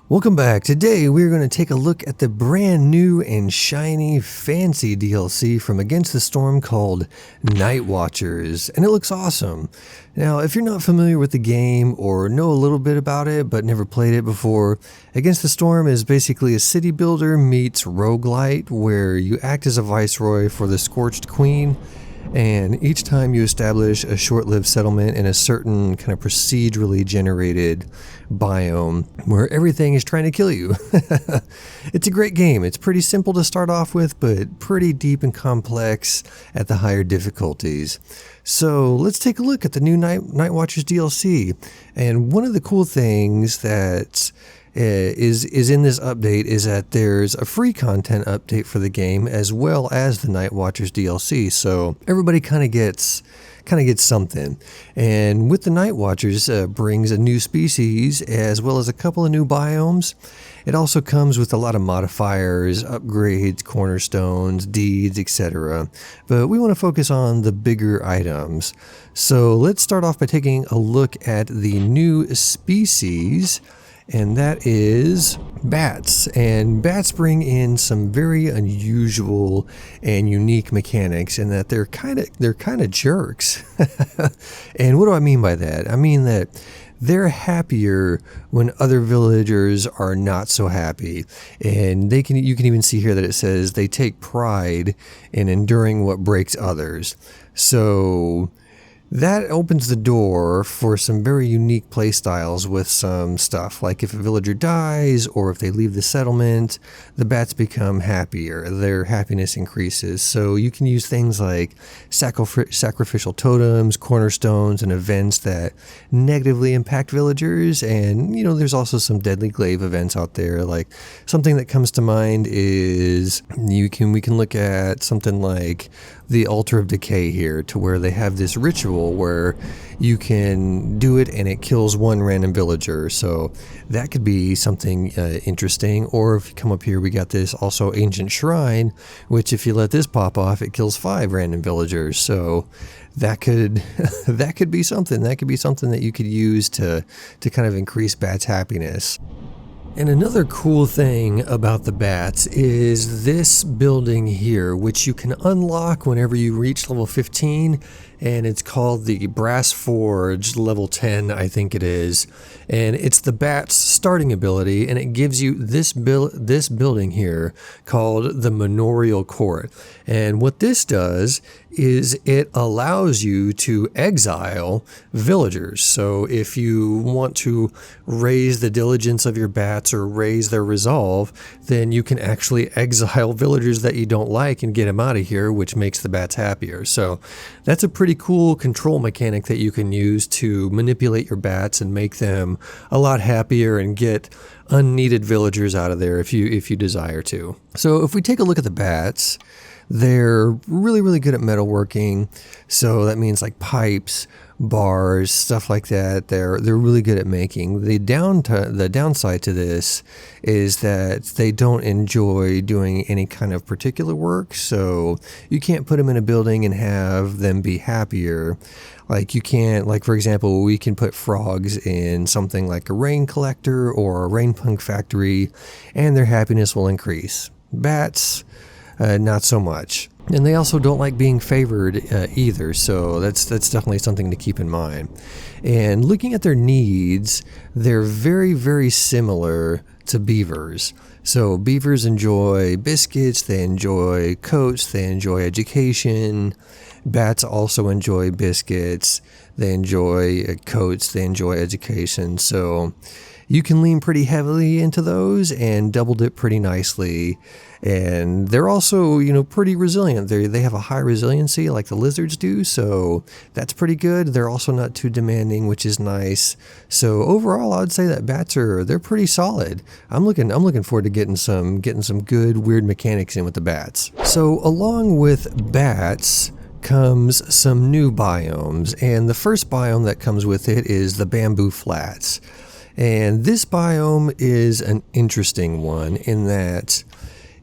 Welcome back. Today we're going to take a look at the brand new and shiny fancy DLC from Against the Storm called Nightwatchers, and it looks awesome. Now, if you're not familiar with the game or know a little bit about it but never played it before, Against the Storm is basically a city builder meets roguelite where you act as a Viceroy for the Scorched Queen. And each time you establish a short-lived settlement in a certain kind of procedurally generated biome where everything is trying to kill you. It's a great game. It's pretty simple to start off with, but pretty deep and complex at the higher difficulties. So let's take a look at the new Nightwatchers DLC. And one of the cool things that is in this update is that there's a free content update for the game as well as the Nightwatchers DLC, so everybody kind of gets something. And with the Nightwatchers brings a new species as well as a couple of new biomes. It also comes with a lot of modifiers, upgrades, cornerstones, deeds, etc. But we want to focus on the bigger items. So let's start off by taking a look at the new species. And that is bats. And bats bring in some very unusual and unique mechanics in that they're kind of jerks. And what do I mean by that? I mean that they're happier when other villagers are not so happy. And you can even see here that it says they take pride in enduring what breaks others. So that opens the door for some very unique playstyles with some stuff, like if a villager dies or if they leave the settlement, the bats become happier, their happiness increases. So you can use things like sacrificial totems, cornerstones, and events that negatively impact villagers. And, there's also some deadly glaive events out there. Like something that comes to mind is we can look at something like the Altar of Decay here, to where they have this ritual where you can do it and it kills one random villager. So that could be something interesting. Or if you come up here, we got this also Ancient Shrine, which if you let this pop off, it kills 5 random villagers. So that could be something. That could be something that you could use to kind of increase bats' happiness. And another cool thing about the bats is this building here, which you can unlock whenever you reach level 15, and it's called the Brass Forge level 10, I think it is. And it's the bat's starting ability, and it gives you this building here called the Manorial Court. And what this does is it allows you to exile villagers. So if you want to raise the diligence of your bats or raise their resolve, then you can actually exile villagers that you don't like and get them out of here, which makes the bats happier. So that's a pretty cool control mechanic that you can use to manipulate your bats and make them a lot happier and get unneeded villagers out of there if you desire to. So if we take a look at the bats, they're really, really good at metalworking. So that means like pipes, bars, stuff like that. They're really good at making. The downside to this is that they don't enjoy doing any kind of particular work. So you can't put them in a building and have them be happier. Like you can't, like for example, we can put frogs in something like a rain collector or a rain punk factory, and their happiness will increase. Bats, not so much. And they also don't like being favored either, so that's definitely something to keep in mind. And looking at their needs, they're very, very similar to beavers. So beavers enjoy biscuits, they enjoy coats, they enjoy education. Bats also enjoy biscuits, they enjoy coats, they enjoy education. So you can lean pretty heavily into those and double dip pretty nicely. And they're also, pretty resilient. They have a high resiliency like the lizards do, so that's pretty good. They're also not too demanding, which is nice. So overall, I'd say that bats they're pretty solid. I'm looking forward to getting some good weird mechanics in with the bats. So along with bats comes some new biomes, and the first biome that comes with it is the Bamboo Flats. And this biome is an interesting one in that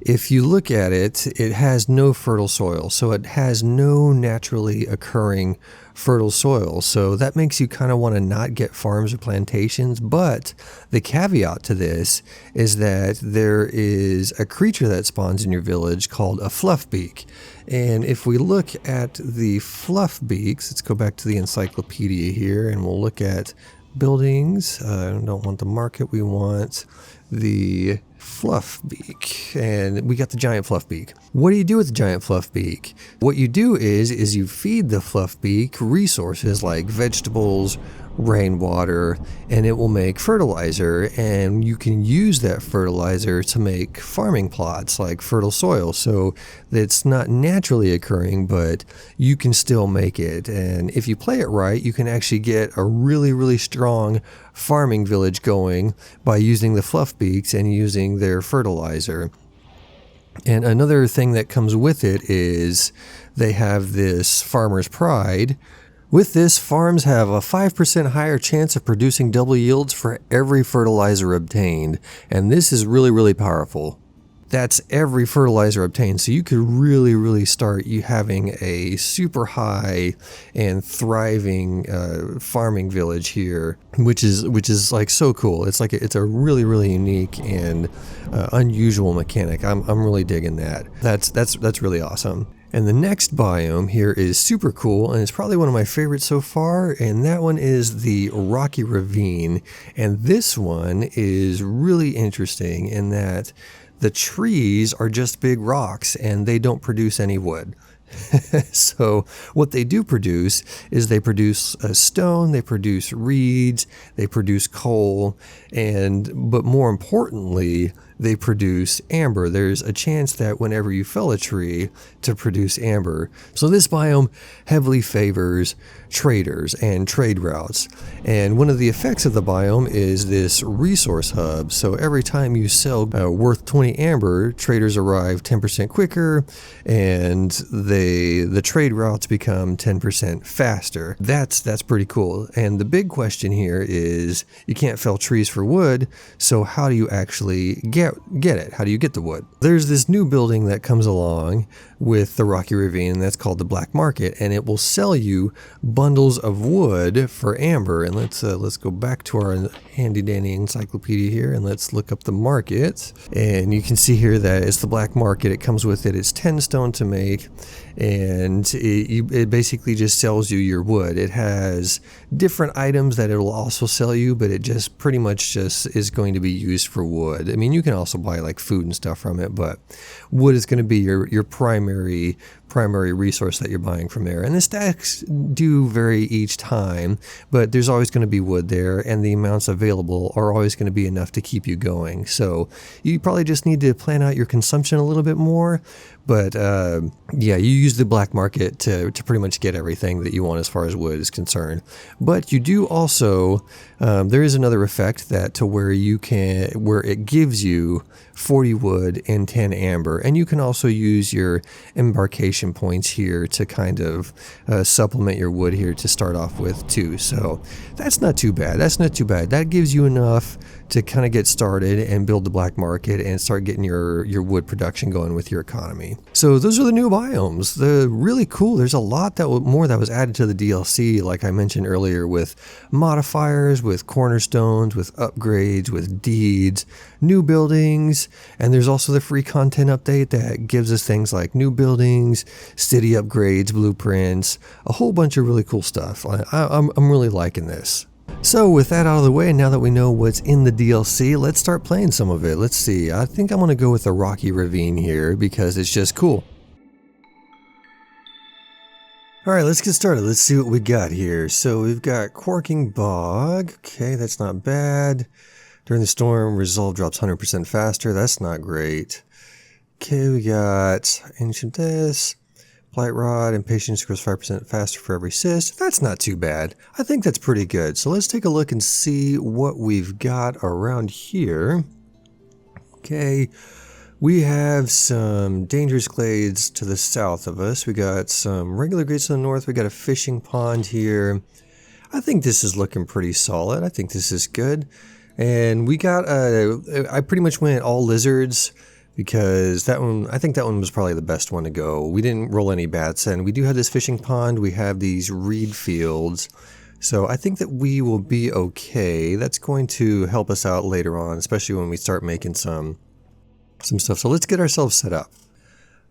if you look at it, it has no fertile soil, so it has no naturally occurring fertile soil. So that makes you kind of want to not get farms or plantations. But the caveat to this is that there is a creature that spawns in your village called a fluffbeak. And if we look at the fluffbeaks, let's go back to the encyclopedia here and we'll look at buildings. I don't want the market, we want the fluffbeak, and we got the giant fluffbeak. What do you do with the giant fluffbeak? What you do is you feed the fluffbeak resources like vegetables, rainwater, and it will make fertilizer, and you can use that fertilizer to make farming plots like fertile soil. So it's not naturally occurring, but you can still make it. And if you play it right, you can actually get a really strong farming village going by using the fluffbeaks and using their fertilizer. And another thing that comes with it is they have this farmer's pride. With this, farms have a 5% higher chance of producing double yields for every fertilizer obtained, and this is really powerful. That's every fertilizer obtained, so you could really start you having a super high and thriving farming village here, which is like so cool. It's like it's a really unique and unusual mechanic. I'm really digging that. That's really awesome. And the next biome here is super cool, and it's probably one of my favorites so far, and that one is the Rocky Ravine. And this one is really interesting in that the trees are just big rocks and they don't produce any wood. So what they do produce is they produce stone, they produce reeds, they produce coal, but more importantly, they produce amber. There's a chance that whenever you fell a tree to produce amber. So this biome heavily favors traders and trade routes. And one of the effects of the biome is this resource hub. So every time you sell worth 20 amber, traders arrive 10% quicker, and the trade routes become 10% faster. That's pretty cool. And the big question here is you can't fell trees for wood, so how do you actually get it? How do you get the wood? There's this new building that comes along with the Rocky Ravine, and that's called the Black Market, and it will sell you bundles of wood for amber. And let's go back to our handy dandy encyclopedia here and let's look up the market. And you can see here that it's the Black Market. It comes with it. It's 10 stone to make, and it basically just sells you your wood. It has different items that it'll also sell you, but it just pretty much just is going to be used for wood. I mean, you can also buy like food and stuff from it, but wood is going to be your primary resource that you're buying from there. And the stacks do vary each time, but there's always going to be wood there, and the amounts available are always going to be enough to keep you going. So you probably just need to plan out your consumption a little bit more. But yeah, you use the Black Market to pretty much get everything that you want as far as wood is concerned. But you do also, there is another effect where it gives you 40 wood and 10 amber, and you can also use your embarkation points here to kind of supplement your wood here to start off with too. So that's not too bad. That gives you enough to kind of get started and build the Black Market and start getting your wood production going with your economy. So those are the new biomes. They're really cool. There's a lot more that was added to the DLC, like I mentioned earlier, with modifiers, with cornerstones, with upgrades, with deeds, new buildings, and there's also the free content update that gives us things like new buildings, city upgrades, blueprints, a whole bunch of really cool stuff. I'm really liking this. So with that out of the way, now that we know what's in the DLC, let's start playing some of it. Let's see, I think I'm going to go with the Rocky Ravine here because it's just cool. Alright, let's get started. Let's see what we got here. So we've got Quarking Bog. Okay, that's not bad. During the storm, resolve drops 100% faster. That's not great. Okay, we got Ancient this. Blight Rod, Impatience grows 5% faster for every assist. That's not too bad. I think that's pretty good. So let's take a look and see what we've got around here. Okay, we have some dangerous glades to the south of us. We got some regular glades to the north. We got a fishing pond here. I think this is looking pretty solid. I think this is good. And we got I pretty much went all lizards because that one, I think that one was probably the best one to go. We didn't roll any bats, and we do have this fishing pond. We have these reed fields. So I think that we will be okay. That's going to help us out later on, especially when we start making some stuff. So let's get ourselves set up.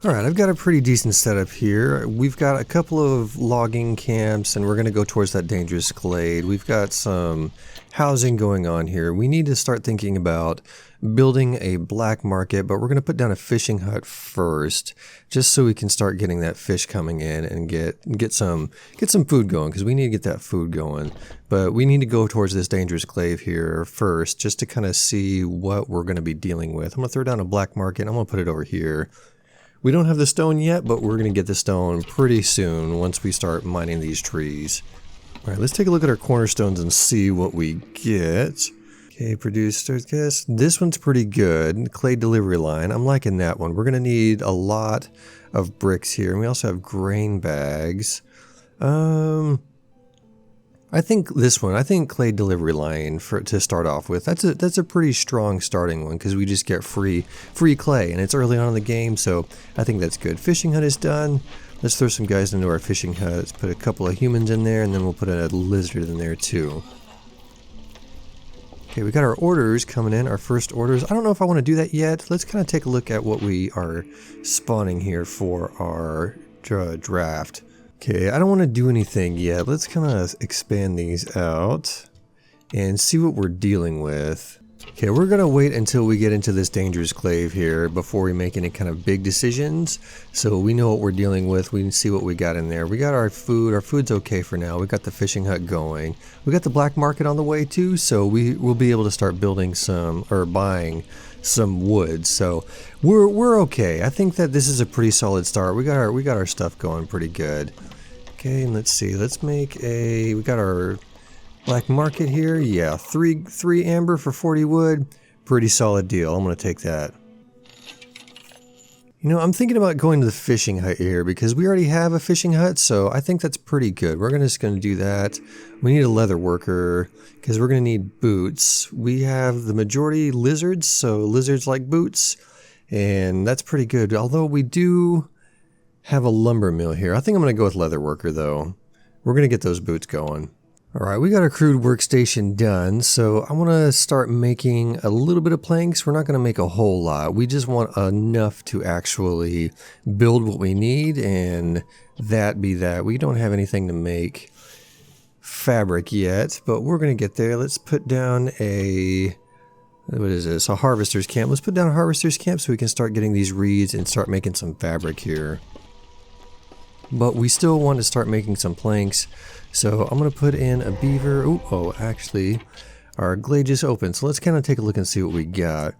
Alright, I've got a pretty decent setup here. We've got a couple of logging camps, and we're going to go towards that dangerous glade. We've got some housing going on here. We need to start thinking about building a black market, but we're going to put down a fishing hut first, just so we can start getting that fish coming in and get some food going, because we need to get that food going. But we need to go towards this dangerous glade here first, just to kind of see what we're going to be dealing with. I'm going to throw down a black market. I'm going to put it over here. We don't have the stone yet, but we're going to get the stone pretty soon once we start mining these trees. Alright, let's take a look at our cornerstones and see what we get. Okay, produce, guess. This one's pretty good. Clay delivery line. I'm liking that one. We're going to need a lot of bricks here. And we also have grain bags. I think this one, I think clay delivery line to start off with. That's a pretty strong starting one, because we just get free clay, and it's early on in the game, so I think that's good. Fishing hut is done. Let's throw some guys into our fishing hut. Let's put a couple of humans in there, and then we'll put a lizard in there too. Okay, we got our orders coming in, our first orders. I don't know if I want to do that yet. Let's kind of take a look at what we are spawning here for our draft. Okay, I don't want to do anything yet. Let's kind of expand these out and see what we're dealing with. Okay, we're going to wait until we get into this dangerous glade here before we make any kind of big decisions. So we know what we're dealing with. We can see what we got in there. We got our food. Our food's okay for now. We got the fishing hut going. We got the black market on the way too, so we will be able to start building some, or buying some wood. So we're okay. I think that this is a pretty solid start. We got our stuff going pretty good. Okay, and let's see. Let's make we got our black market here. Yeah, three amber for 40 wood. Pretty solid deal. I'm going to take that. You know, I'm thinking about going to the fishing hut here because we already have a fishing hut, so I think that's pretty good. We're just going to do that. We need a leather worker because we're going to need boots. We have the majority lizards, so lizards like boots, and that's pretty good. Although we do have a lumber mill here. I think I'm going to go with leather worker though. We're going to get those boots going. Alright, we got our crude workstation done, so I want to start making a little bit of planks. We're not going to make a whole lot. We just want enough to actually build what we need, and that be that. We don't have anything to make fabric yet, but we're going to get there. Let's put down what is this? A harvester's camp. Let's put down a harvester's camp so we can start getting these reeds and start making some fabric here. But we still want to start making some planks. So I'm going to put in a beaver. Oh, actually, our glade just opened. So let's kind of take a look and see what we got.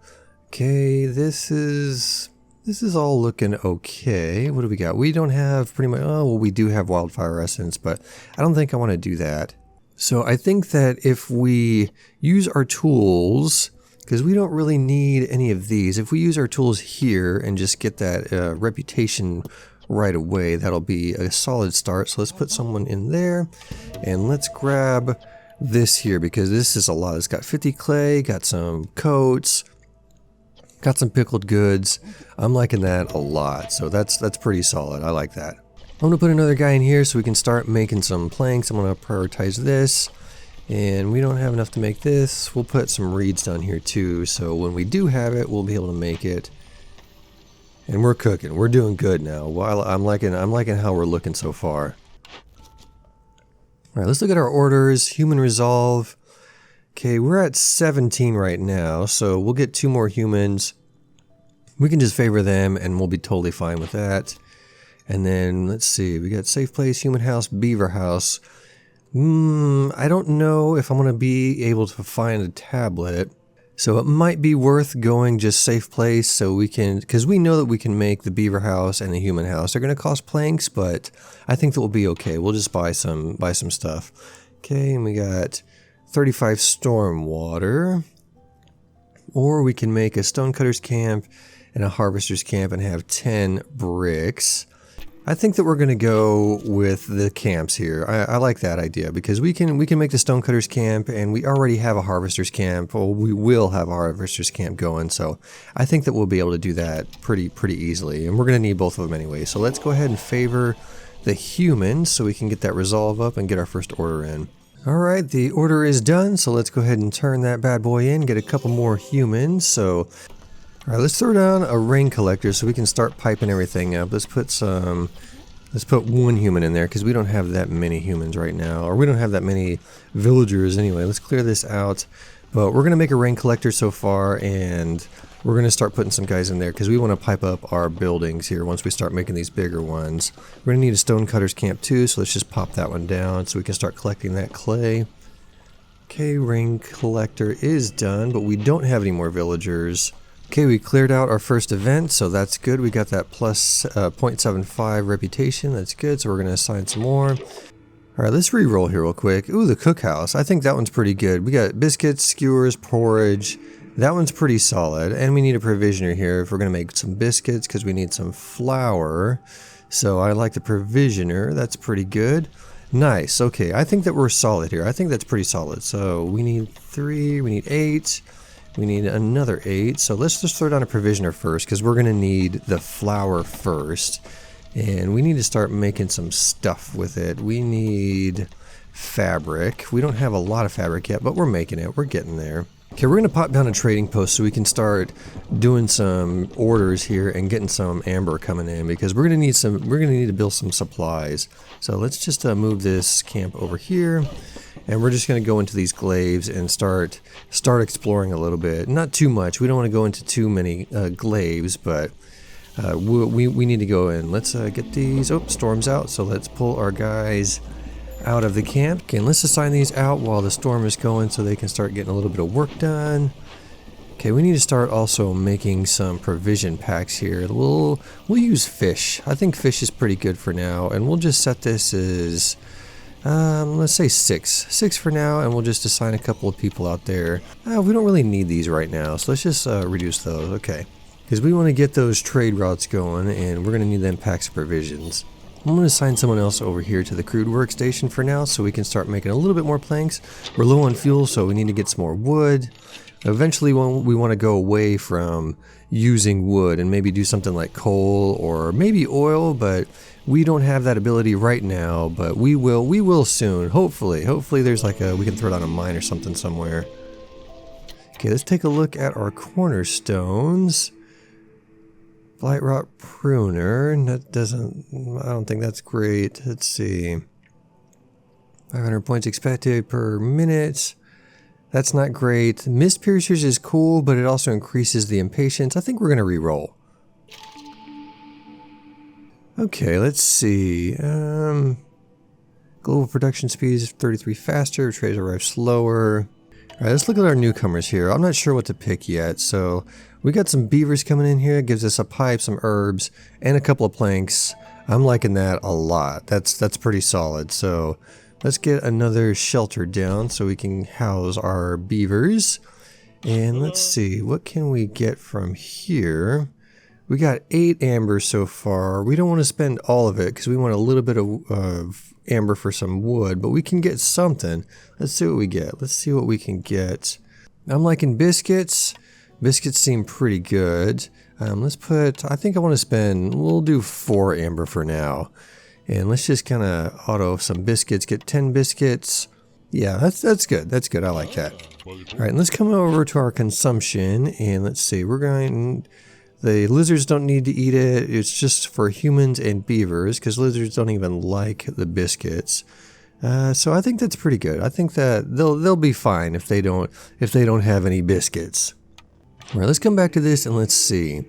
Okay, this is all looking okay. What do we got? We don't have pretty much, oh, well, we do have wildfire essence, but I don't think I want to do that. So I think that if we use our tools, because we don't really need any of these, if we use our tools here and just get that reputation right away, that'll be a solid start. So let's put someone in there, and let's grab this here because this is a lot. It's got 50 clay, got some coats, got some pickled goods. I'm liking that a lot, so that's pretty solid. I like that. I'm gonna put another guy in here so we can start making some planks. I'm gonna prioritize this, and we don't have enough to make this. We'll put some reeds down here too, so when we do have it, we'll be able to make it. And we're cooking. We're doing good now. Well, I'm liking how we're looking so far. All right, let's look at our orders. Human resolve. Okay, we're at 17 right now, so we'll get 2 more humans. We can just favor them, and we'll be totally fine with that. And then let's see. We got safe place, human house, beaver house. I don't know if I'm gonna be able to find a tablet. So it might be worth going just safe place so we can, because we know that we can make the beaver house and the human house. They're going to cost planks, but I think that we'll be okay. We'll just buy some stuff. Okay, and we got 35 storm water. Or we can make a stonecutter's camp and a harvester's camp and have 10 bricks. I think that we're going to go with the camps here. I like that idea because we can make the stonecutters camp, and we already have a harvesters camp. Well, we will have a harvesters camp going, so I think that we'll be able to do that pretty easily. And we're going to need both of them anyway. So let's go ahead and favor the humans so we can get that resolve up and get our first order in. All right, the order is done. So let's go ahead and turn that bad boy in. Get a couple more humans. So. All right, let's throw down a rain collector so we can start piping everything up. Let's put one human in there because we don't have that many humans right now, or we don't have that many villagers anyway. Let's clear this out. But we're going to make a rain collector so far, and we're going to start putting some guys in there because we want to pipe up our buildings here once we start making these bigger ones. We're going to need a stonecutters camp too, so let's just pop that one down so we can start collecting that clay. Okay, rain collector is done, but we don't have any more villagers. Okay, we cleared out our first event, so that's good. We got that plus 0.75 reputation. That's good, so we're going to assign some more. All right, let's re-roll here real quick. Ooh, the cookhouse. I think that one's pretty good. We got biscuits, skewers, porridge. That one's pretty solid. And we need a provisioner here if we're going to make some biscuits because we need some flour. So I like the provisioner. That's pretty good. Nice. Okay, I think that we're solid here. I think that's pretty solid. So we need 3, we need 8. We need another 8, so let's just throw down a provisioner first because we're going to need the flour first. And we need to start making some stuff with it. We need fabric. We don't have a lot of fabric yet, but we're making it. We're getting there. Okay, we're going to pop down a trading post so we can start doing some orders here and getting some amber coming in because we're going to need to build some supplies. So let's just move this camp over here. And we're just going to go into these glaives and start exploring a little bit. Not too much. We don't want to go into too many glaives, but we need to go in. Let's get these. Oh, storm's out. So let's pull our guys out of the camp. Okay, and let's assign these out while the storm is going so they can start getting a little bit of work done. Okay, we need to start also making some provision packs here. We'll use fish. I think fish is pretty good for now, and we'll just set this as let's say 6 for now, and we'll just assign a couple of people out there. We don't really need these right now, so let's just reduce those. Okay, because we want to get those trade routes going, and we're going to need them packs of provisions. I'm going to assign someone else over here to the crude workstation for now so we can start making a little bit more planks. We're low on fuel, so we need to get some more wood. Eventually we want to go away from using wood and maybe do something like coal or maybe oil, but we don't have that ability right now, but we will soon, hopefully. Hopefully there's like we can throw down a mine or something somewhere. Okay, let's take a look at our cornerstones. Blight Rot Pruner, I don't think that's great. Let's see. 500 points expected per minute. That's not great. Mist Piercers is cool, but it also increases the impatience. I think we're going to re-roll. Okay, let's see. Global production speed is 33 faster. Trades arrive slower. Alright, let's look at our newcomers here. I'm not sure what to pick yet, so we got some beavers coming in here. It gives us a pipe, some herbs, and a couple of planks. I'm liking that a lot. That's pretty solid. So let's get another shelter down so we can house our beavers. And let's see, what can we get from here? We got 8 amber so far. We don't want to spend all of it because we want a little bit of amber for some wood, but we can get something. Let's see what we get. Let's see what we can get. I'm liking biscuits. Biscuits seem pretty good. Let's put, I think I want to spend, we'll do 4 amber for now. And let's just kind of auto some biscuits, get 10 biscuits. Yeah, that's good. That's good. I like that. All right, let's come over to our consumption and let's see. We're going, the lizards don't need to eat it. It's just for humans and beavers because lizards don't even like the biscuits. So I think that's pretty good. I think that they'll be fine if they don't have any biscuits. All right, let's come back to this and let's see.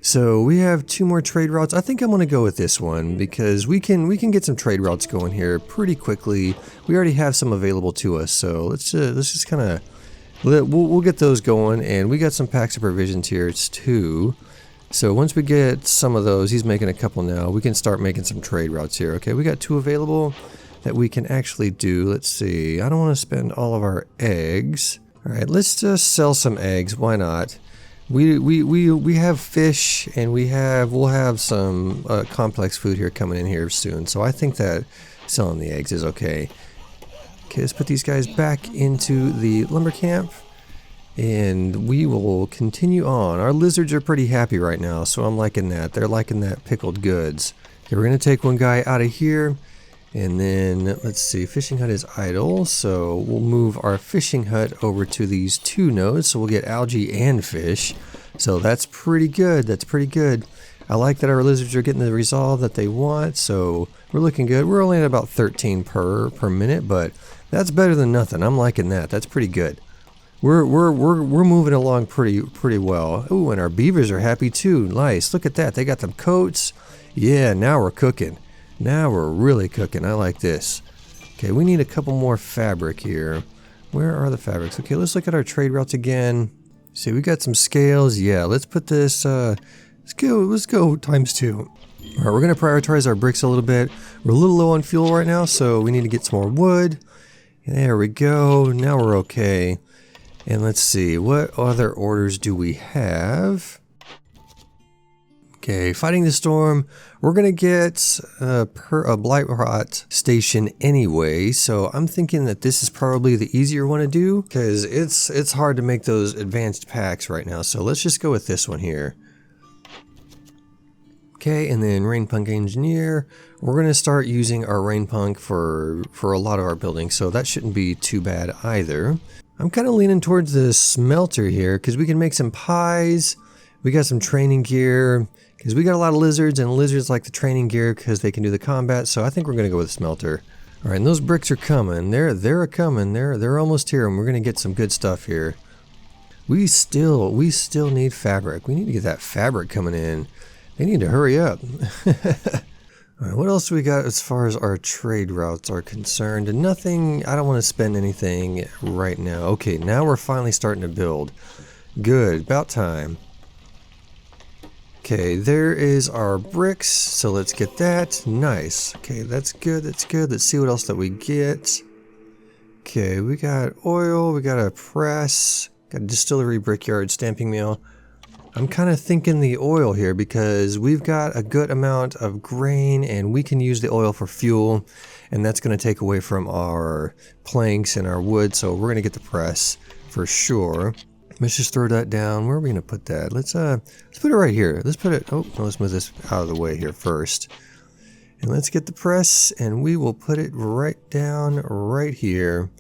So we have 2 more trade routes. I think I'm going to go with this one because we can get some trade routes going here pretty quickly. We already have some available to us, so let's just kind of we'll get those going. And we got some packs of provisions here. It's 2. So once we get some of those, he's making a couple now. We can start making some trade routes here. Okay, we got 2 available that we can actually do. Let's see. I don't want to spend all of our eggs. All right, let's just sell some eggs. Why not? We have fish, and we'll have some complex food here coming in here soon. So I think that selling the eggs is okay. Okay, let's put these guys back into the lumber camp, and we will continue on. Our lizards are pretty happy right now, so I'm liking that. They're liking that pickled goods. Okay, we're gonna take one guy out of here, and then let's see, fishing hut is idle, so we'll move our fishing hut over to these 2 nodes, so we'll get algae and fish. So that's pretty good. That's pretty good. I like that our lizards are getting the resolve that they want, so we're looking good. We're only at about 13 per minute, but that's better than nothing. I'm liking that. That's pretty good. We're moving along pretty well. Ooh, and our beavers are happy too. Nice. Look at that. They got them coats. Yeah, now we're cooking. Now we're really cooking. I like this. Okay, we need a couple more fabric here. Where are the fabrics? Okay, let's look at our trade routes again. See, we got some scales. Yeah, let's put this let's go ×2. All right, we're going to prioritize our bricks a little bit. We're a little low on fuel right now, so we need to get some more wood. There we go. Now we're okay. And let's see, what other orders do we have? Okay, fighting the storm. We're going to get a blight rot station anyway, so I'm thinking that this is probably the easier one to do, because it's hard to make those advanced packs right now. So let's just go with this one here. Okay, and then rain punk engineer. We're going to start using our rain punk for a lot of our buildings, so that shouldn't be too bad either. I'm kind of leaning towards the smelter here because we can make some pies. We got some training gear because we got a lot of lizards, and lizards like the training gear because they can do the combat. So I think we're going to go with the smelter. All right, and those bricks are coming. They're coming. They're almost here, and we're going to get some good stuff here. We still need fabric. We need to get that fabric coming in. They need to hurry up. All right, what else do we got as far as our trade routes are concerned? Nothing. I don't want to spend anything right now. Okay, now we're finally starting to build. Good, about time. Okay, there is our bricks, so let's get that. Nice. Okay, that's good, that's good. Let's see what else that we get. Okay, we got oil, we got a press, got a distillery, brickyard, stamping mill. I'm kind of thinking the oil here because we've got a good amount of grain and we can use the oil for fuel, and that's going to take away from our planks and our wood, so we're going to get the press for sure. Let's just throw that down. Where are we going to put that? Let's put it right here. Let's put it, let's move this out of the way here first. And let's get the press, and we will put it right down right here.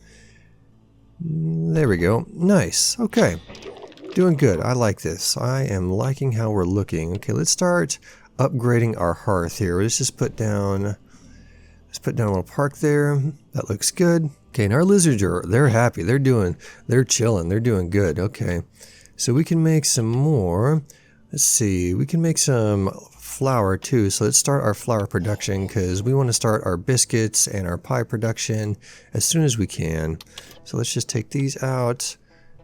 There we go. Nice. Okay. Doing good. I like this. I am liking how we're looking. Okay, let's start upgrading our hearth here. Let's just put down a little park there. That looks good. Okay, and our lizards they're happy. They're chilling. They're doing good. Okay. So we can make some more. Let's see. We can make some flour too. So let's start our flour production because we want to start our biscuits and our pie production as soon as we can. So let's just take these out.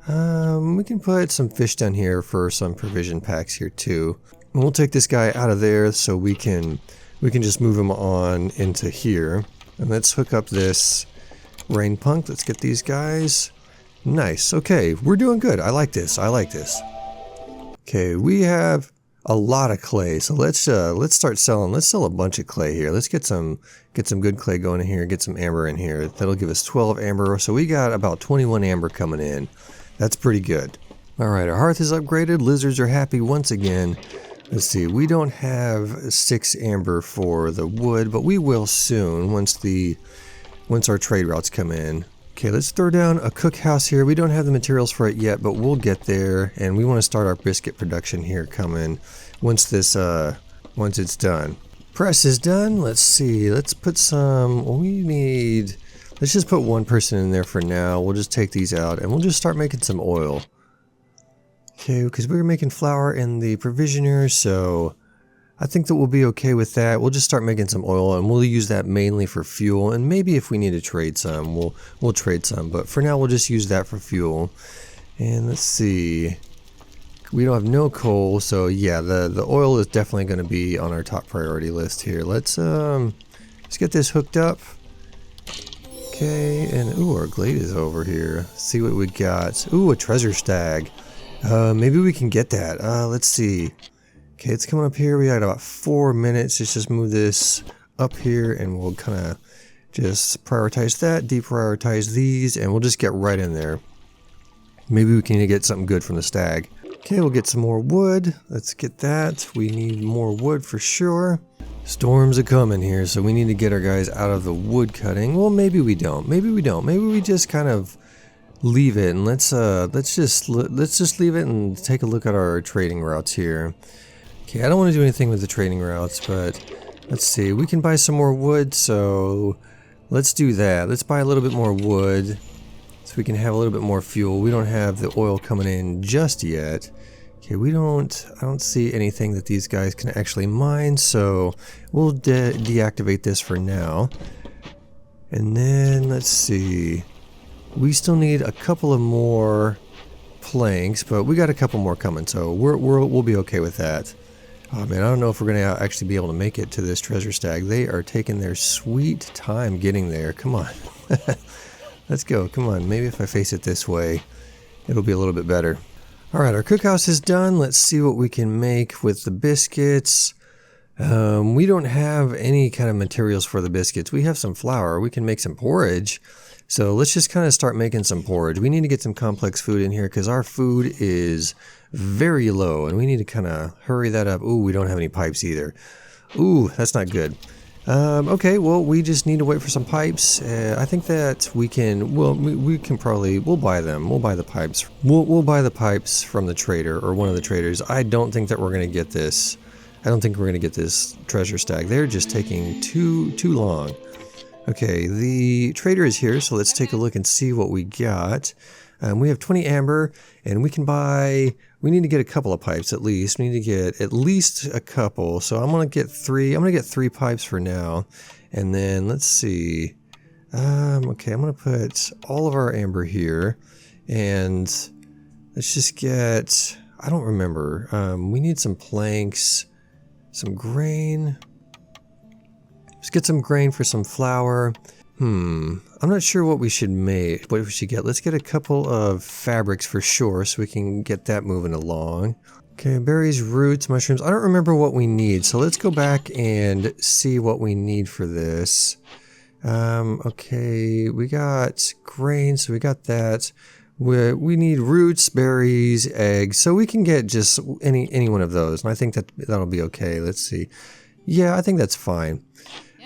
We can put some fish down here for some provision packs here too. And we'll take this guy out of there so we can just move him on into here. And let's hook up this rain punk. Let's get these guys. Nice. Okay, we're doing good. I like this. I like this. Okay, we have a lot of clay, so let's start selling. Let's sell a bunch of clay here. Let's get some good clay going in here. Get some amber in here. That'll give us 12 amber. So we got about 21 amber coming in. That's pretty good. All right, our hearth is upgraded. Lizards are happy once again. Let's see. We don't have 6 amber for the wood, but we will soon once our trade routes come in. Okay, let's throw down a cookhouse here. We don't have the materials for it yet, but we'll get there, and we want to start our biscuit production here coming once it's done. Press is done. Let's see. Let's put some. Let's just put one person in there for now. We'll just take these out, and we'll just start making some oil. Okay, because we were making flour in the provisioner, so I think that we'll be okay with that. We'll just start making some oil, and we'll use that mainly for fuel, and maybe if we need to trade some, we'll trade some, but for now we'll just use that for fuel. And let's see, we don't have no coal, so yeah, the oil is definitely going to be on our top priority list here. Let's get this hooked up. Okay, and ooh, our glade is over here. Let's see what we got. Ooh, a treasure stag. Maybe we can get that. Let's see. Okay, it's coming up here. We got about 4 minutes. Let's just move this up here and we'll kind of just prioritize that, deprioritize these, and we'll just get right in there. Maybe we can get something good from the stag. Okay, we'll get some more wood. Let's get that. We need more wood for sure. Storms are coming here, so we need to get our guys out of the wood cutting. Well, maybe we don't. Maybe we don't. Maybe we just kind of leave it and let's just leave it and take a look at our trading routes here. Okay, I don't want to do anything with the trading routes, but let's see. We can buy some more wood, so let's do that. Let's buy a little bit more wood so we can have a little bit more fuel. We don't have the oil coming in just yet. Okay, I don't see anything that these guys can actually mine, so we'll deactivate this for now. And then let's see. We still need a couple of more planks, but we got a couple more coming, so we'll be okay with that. Oh man, I don't know if we're gonna actually be able to make it to this treasure stag. They are taking their sweet time getting there. Come on. Let's go. Come on. Maybe if I face it this way, it'll be a little bit better. Alright, our cookhouse is done. Let's see what we can make with the biscuits. We don't have any kind of materials for the biscuits. We have some flour. We can make some porridge. So let's just kind of start making some porridge. We need to get some complex food in here because our food is very low and we need to kind of hurry that up. Ooh, we don't have any pipes either. Ooh, that's not good. Okay, well, we just need to wait for some pipes. I think that we can, well, we can probably, we'll buy them. We'll buy the pipes. We'll buy the pipes from the trader or one of the traders. I don't think that we're going to get this. I don't think we're going to get this treasure stag. They're just taking too long. Okay, the trader is here, so let's take a look and see what we got. We have 20 amber, and we can buy, we need to get a couple of pipes at least. We need to get at least a couple, so I'm going to get 3. I'm going to get 3 pipes for now. And then, let's see. Okay, I'm going to put all of our amber here, and let's just get, I don't remember. We need some planks, some grain. Let's get some grain for some flour. I'm not sure what we should make, what we should get. Let's get a couple of fabrics for sure so we can get that moving along. Okay, berries, roots, mushrooms. I don't remember what we need, so let's go back and see what we need for this. Okay, we got grain, so we got that. We need roots, berries, eggs, so we can get just any one of those, and I think that'll be okay. Let's see. Yeah, I think that's fine.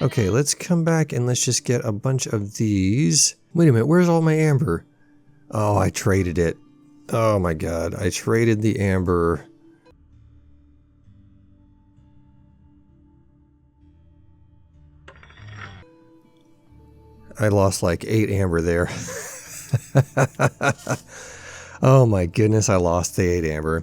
Okay, let's come back and let's just get a bunch of these. Wait a minute, where's all my amber? Oh, I traded it. Oh my god, I traded the amber. I lost like 8 amber there. Oh my goodness, I lost the 8 amber.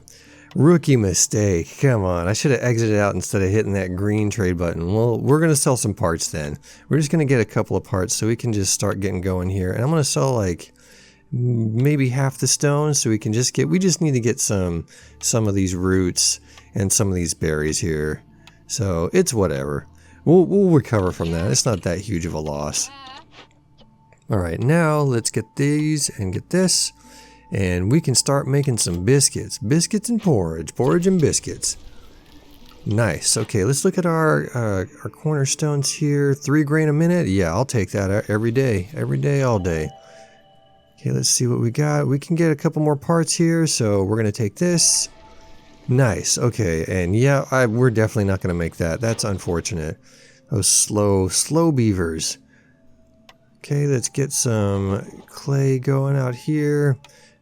Rookie mistake. Come on, I should have exited out instead of hitting that green trade button. Well, we're going to sell some parts then. We're just going to get a couple of parts so we can just start getting going here. And I'm going to sell like maybe half the stone so we can just get, we just need to get some of these roots and some of these berries here. So it's whatever. We'll recover from that. It's not that huge of a loss. All right, now let's get these and get this. And we can start making some biscuits. Biscuits and porridge. Porridge and biscuits. Nice. Okay, let's look at our cornerstones here. 3 grain a minute? Yeah, I'll take that every day. Every day, all day. Okay, let's see what we got. We can get a couple more parts here, so we're going to take this. Nice. Okay, and yeah, we're definitely not going to make that. That's unfortunate. Those slow beavers. Okay, let's get some clay going out here.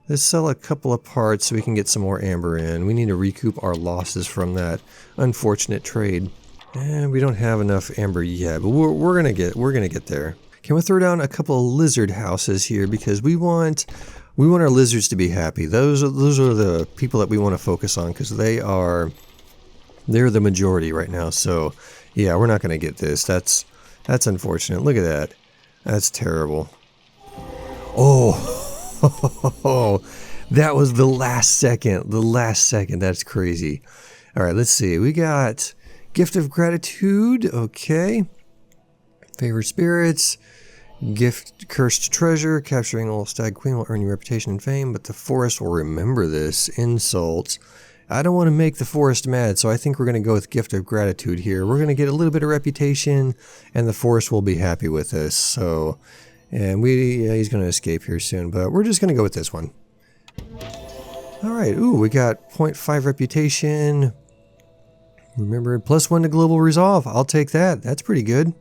Let's sell a couple of parts so we can get some more amber in. We need to recoup our losses from that unfortunate trade. And we don't have enough amber yet, but we're gonna get there. Can we throw down a couple of lizard houses here because we want our lizards to be happy. Those are the people that we want to focus on because they're the majority right now. So yeah, we're not gonna get this. That's unfortunate. Look at that. That's terrible. Oh. That was the last second. That's crazy. All right, let's see. We got gift of gratitude. Okay. Favorite spirits. Gift cursed treasure. Capturing a little stag queen will earn you reputation and fame, but the forest will remember this. Insults. I don't want to make the forest mad, so I think we're going to go with gift of gratitude here. We're going to get a little bit of reputation, and the forest will be happy with this. So, and he's going to escape here soon, but we're just going to go with this one. Alright, ooh, we got 0.5 reputation. Remember, +1 to global resolve. I'll take that. That's pretty good.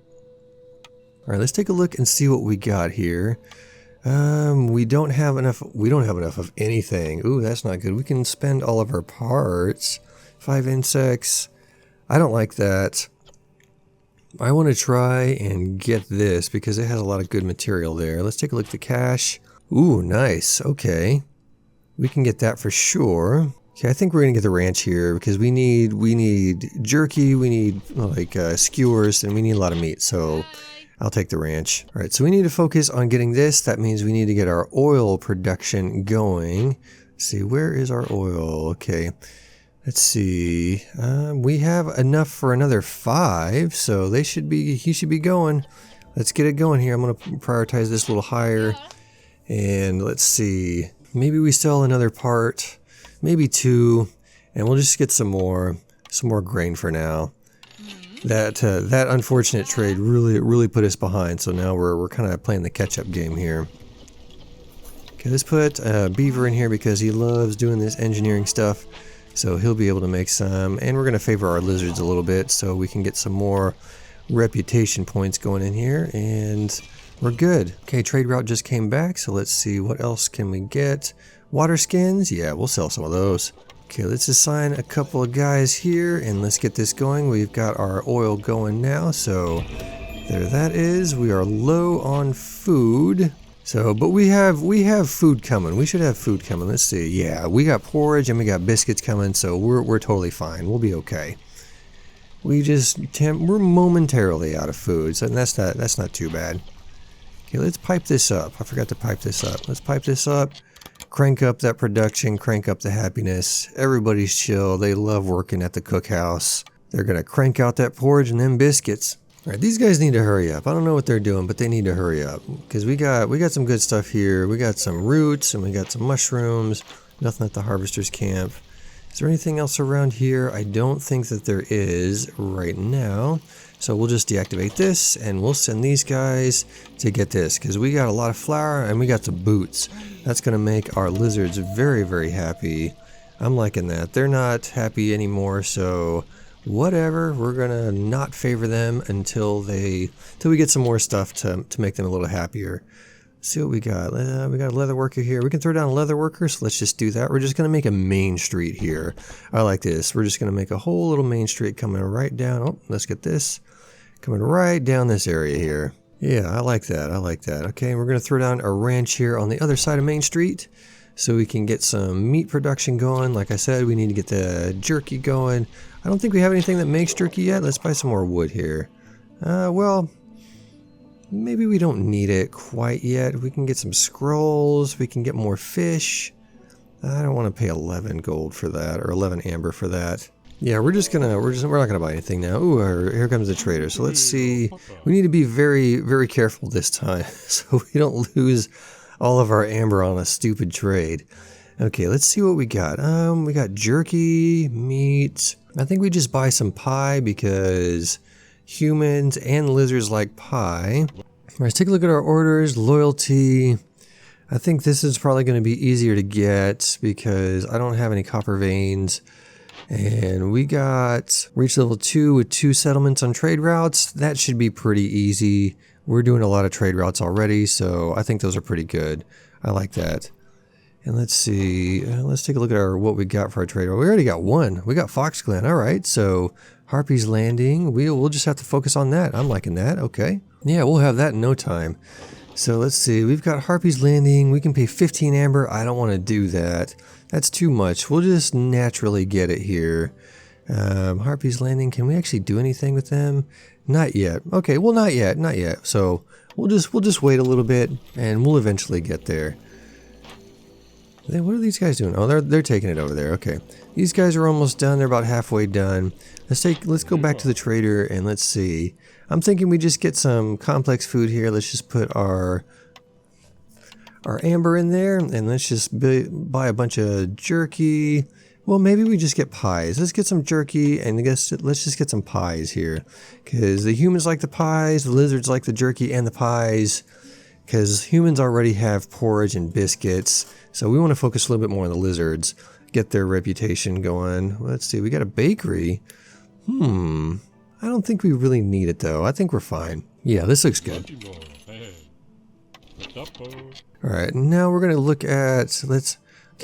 Alright, let's take a look and see what we got here. We don't have enough of anything. Ooh, that's not good. We can spend all of our parts. 5 insects. I don't like that. I want to try and get this because it has a lot of good material there. Let's take a look at the cache. Ooh, nice. Okay. We can get that for sure. Okay, I think we're gonna get the ranch here because we need jerky, we need like skewers, and we need a lot of meat. So I'll take the ranch. All right, so we need to focus on getting this. That means we need to get our oil production going. Let's see, where is our oil? Okay, let's see. We have enough for another 5, so he should be going. Let's get it going here. I'm gonna prioritize this a little higher, and let's see. Maybe we sell another part, maybe 2, and we'll just get some more grain for now. That unfortunate trade really put us behind, so now we're kind of playing the catch-up game here. Okay, let's put Beaver in here because he loves doing this engineering stuff, so he'll be able to make some. And we're going to favor our lizards a little bit so we can get some more reputation points going in here, and we're good. Okay, trade route just came back, so let's see what else can we get. Water skins, yeah, we'll sell some of those. Okay, let's assign a couple of guys here and let's get this going. We've got our oil going now, so there that is. We are low on food. So, but we have food coming. We should have food coming. Let's see. Yeah, we got porridge and we got biscuits coming, so we're totally fine. We'll be okay. We're momentarily out of food, so that's not too bad. Okay, let's pipe this up. I forgot to pipe this up. Let's pipe this up. Crank up that production, crank up the happiness. Everybody's chill. They love working at the cookhouse. They're gonna crank out that porridge and them biscuits. All right, these guys need to hurry up. I don't know what they're doing, but they need to hurry up because we got some good stuff here. We got some roots and we got some mushrooms. Nothing at the harvester's camp. Is there anything else around here? I don't think that there is right now. So we'll just deactivate this and we'll send these guys to get this because we got a lot of flour and we got the boots. That's going to make our lizards very, very happy. I'm liking that. They're not happy anymore, so whatever. We're going to not favor them until we get some more stuff to make them a little happier. Let's see what we got. We got a leather worker here. We can throw down a leather worker, so let's just do that. We're just going to make a main street here. I like this. We're just going to make a whole little main street coming right down. Oh, let's get this. Coming right down this area here. Yeah, I like that. I like that. Okay, we're going to throw down a ranch here on the other side of Main Street so we can get some meat production going. Like I said, we need to get the jerky going. I don't think we have anything that makes jerky yet. Let's buy some more wood here. Well, maybe we don't need it quite yet. We can get some scrolls. We can get more fish. I don't want to pay 11 gold for that or 11 amber for that. Yeah, we're not gonna buy anything now. Ooh, here comes the trader. So let's see. We need to be very, very careful this time so we don't lose all of our amber on a stupid trade. Okay, let's see what we got. We got jerky, meat. I think we just buy some pie because humans and lizards like pie. All right, let's take a look at our orders. Loyalty. I think this is probably going to be easier to get because I don't have any copper veins. And we got reach level 2 with 2 settlements on trade routes. That should be pretty easy. We're doing a lot of trade routes already, so I think those are pretty good. I like that. And let's see. Let's take a look at what we got for our trade route. We already got one. We got Fox Glen. All right, so Harpy's Landing. We'll just have to focus on that. I'm liking that. Okay. Yeah, we'll have that in no time. So let's see. We've got Harpy's Landing. We can pay 15 amber. I don't want to do that. That's too much. We'll just naturally get it here. Harpy's Landing, can we actually do anything with them? Not yet. Okay, well, not yet. So we'll just wait a little bit and we'll eventually get there. What are these guys doing? Oh, they're taking it over there. Okay, these guys are almost done. They're about halfway done. Let's go back to the trader and let's see. I'm thinking we just get some complex food here. Let's just put our amber in there, and let's just buy a bunch of jerky. Well, maybe we just get pies. Let's get some jerky, and let's just get some pies here, because the humans like the pies, the lizards like the jerky and the pies, because humans already have porridge and biscuits. So we want to focus a little bit more on the lizards, get their reputation going. Let's see, we got a bakery. I don't think we really need it though. I think we're fine. Yeah, this looks good. Alright, now we're going to look at,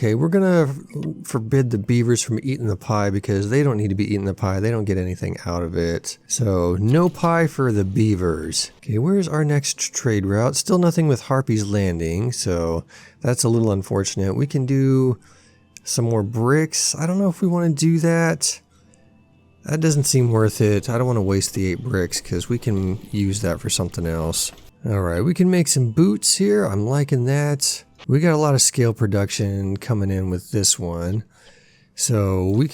we're going to forbid the beavers from eating the pie because they don't need to be eating the pie. They don't get anything out of it. So, no pie for the beavers. Okay, where's our next trade route? Still nothing with Harpy's Landing, so that's a little unfortunate. We can do some more bricks. I don't know if we want to do that. That doesn't seem worth it. I don't want to waste the 8 bricks because we can use that for something else. Alright, we can make some boots here. I'm liking that. We got a lot of scale production coming in with this one. So we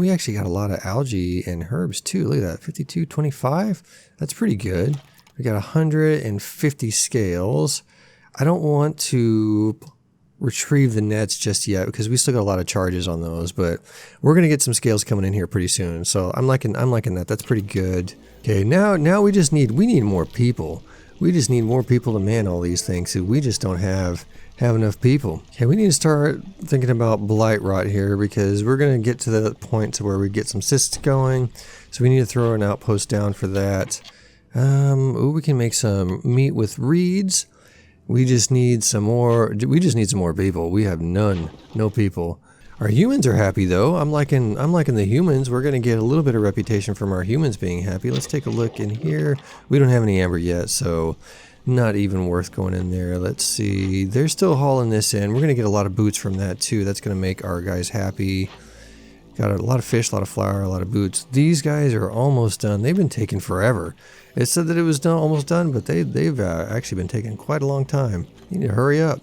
actually got a lot of algae and herbs too. Look at that, 52.25. That's pretty good. We got 150 scales. I don't want to retrieve the nets just yet because we still got a lot of charges on those, but we're gonna get some scales coming in here pretty soon. So I'm liking that. That's pretty good. Okay, now we need more people. We just need more people to man all these things. We just don't have enough people. Okay, we need to start thinking about blight rot here because we're going to get to the point to where we get some cysts going. So we need to throw an outpost down for that. We can make some meat with reeds. We just need some more. We just need some more people. We have no people. Our humans are happy though. I'm liking the humans. We're going to get a little bit of reputation from our humans being happy. Let's take a look in here. We don't have any amber yet, so not even worth going in there. Let's see. They're still hauling this in. We're going to get a lot of boots from that too. That's going to make our guys happy. Got a lot of fish, a lot of flour, a lot of boots. These guys are almost done. They've been taking forever. It said that it was done, almost done, but they've actually been taking quite a long time. You need to hurry up.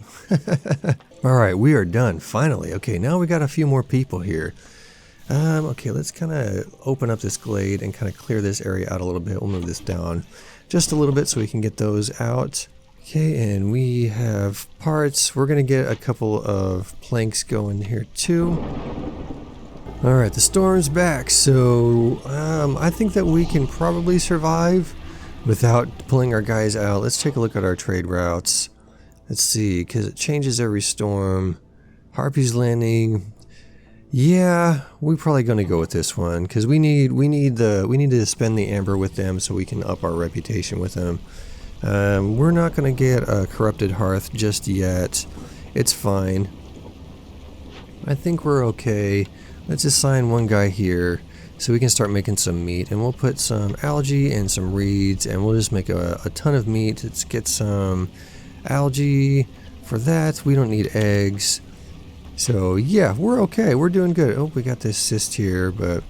Alright, we are done, finally. Okay, now we got a few more people here. Okay, let's kind of open up this glade and kind of clear this area out a little bit. We'll move this down just a little bit so we can get those out. Okay, and we have parts. We're going to get a couple of planks going here too. Alright, the storm's back, so I think that we can probably survive without pulling our guys out. Let's take a look at our trade routes. Let's see, because it changes every storm. Harpy's Landing. Yeah, we're probably going to go with this one because we need to spend the amber with them so we can up our reputation with them. We're not going to get a corrupted hearth just yet. It's fine. I think we're okay. Let's assign one guy here so we can start making some meat, and we'll put some algae and some reeds, and we'll just make a ton of meat. Let's get some algae for that. We don't need eggs. So yeah, we're okay. We're doing good. Oh, we got this cyst here, but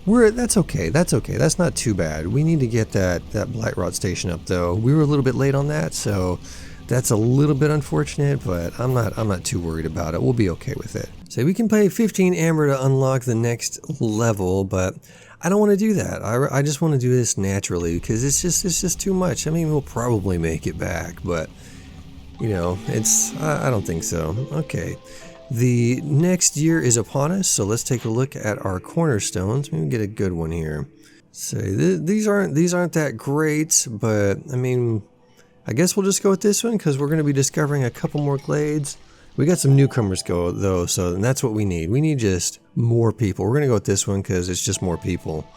that's okay. That's okay. That's not too bad. We need to get that blight rot station up though. We were a little bit late on that, so that's a little bit unfortunate, but I'm not too worried about it. We'll be okay with it. So we can pay 15 amber to unlock the next level, but I don't want to do that. I just want to do this naturally because it's just too much. I mean, we'll probably make it back, but you know, I don't think so. Okay. The next year is upon us, so let's take a look at our cornerstones. Maybe get a good one here. So these aren't that great, but I mean, I guess we'll just go with this one because we're going to be discovering a couple more glades. We got some newcomers though, so that's what we need. We need just more people. We're going to go with this one because it's just more people.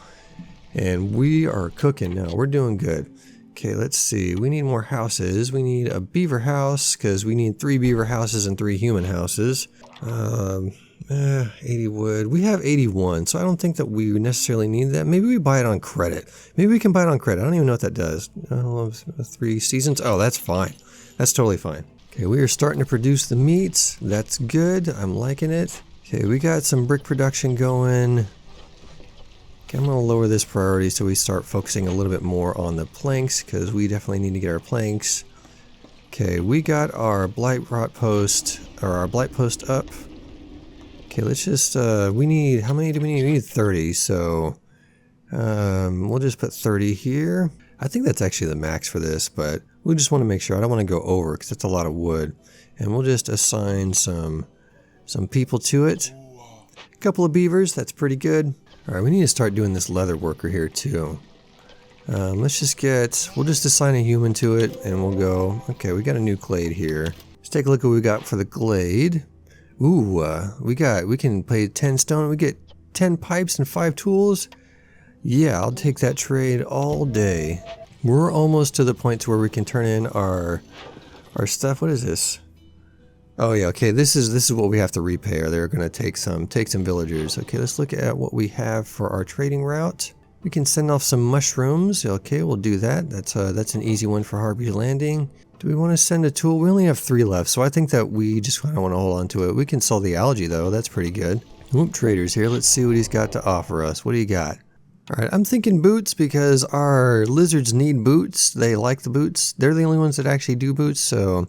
And we are cooking now. We're doing good. Okay, let's see. We need more houses. We need a beaver house because we need 3 beaver houses and 3 human houses. 80 wood. We have 81, so I don't think that we necessarily need that. Maybe we buy it on credit. Maybe we can buy it on credit. I don't even know what that does. 3 seasons. Oh, that's fine. That's totally fine. Okay, we are starting to produce the meats. That's good. I'm liking it. Okay, we got some brick production going. Okay, I'm going to lower this priority so we start focusing a little bit more on the planks because we definitely need to get our planks. Okay, we got our blight rot post, or our blight post up. Okay, let's just, we need, how many do we need? We need 30, so, we'll just put 30 here. I think that's actually the max for this, but we just want to make sure. I don't want to go over, because that's a lot of wood. And we'll just assign some people to it. A couple of beavers, that's pretty good. Alright, we need to start doing this leather worker here, too. Let's just we'll just assign a human to it, and we'll go, okay, we got a new glade here. Let's take a look at what we got for the glade. Ooh, we can pay 10 stone, we get 10 pipes and 5 tools. Yeah, I'll take that trade all day. We're almost to the point to where we can turn in our stuff. What is this? Oh yeah, okay, this is what we have to repay, or they're gonna take some villagers. Okay, let's look at what we have for our trading route. We can send off some mushrooms. Okay, we'll do that. That's an easy one for Harvey's Landing. Do we want to send a tool? We only have 3 left, so I think that we just kind of want to hold on to it. We can sell the algae though. That's pretty good. Whoop, traders here. Let's see what he's got to offer us. What do you got? All right, I'm thinking boots because our lizards need boots. They like the boots. They're the only ones that actually do boots, so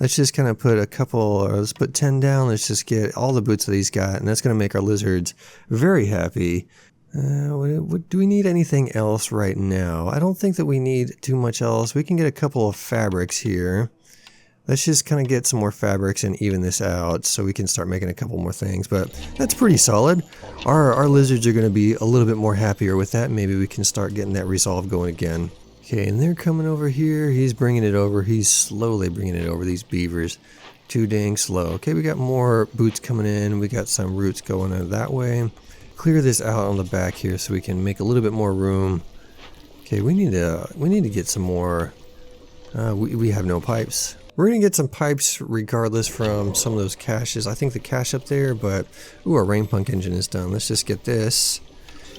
let's just kind of put a couple, or let's put 10 down. Let's just get all the boots that he's got, and that's going to make our lizards very happy. Do we need anything else right now? I don't think that we need too much else. We can get a couple of fabrics here. Let's just kind of get some more fabrics and even this out so we can start making a couple more things. But that's pretty solid. Our lizards are going to be a little bit more happier with that. Maybe we can start getting that resolve going again. Okay, and they're coming over here. He's bringing it over. He's slowly bringing it over, these beavers. Too dang slow. Okay, we got more boots coming in. We got some roots going in that way. Clear this out on the back here so we can make a little bit more room. Okay, we need to get some more. We have no pipes. We're gonna get some pipes regardless from some of those caches. I think the cache up there, but ooh, our rain punk engine is done. Let's just get this.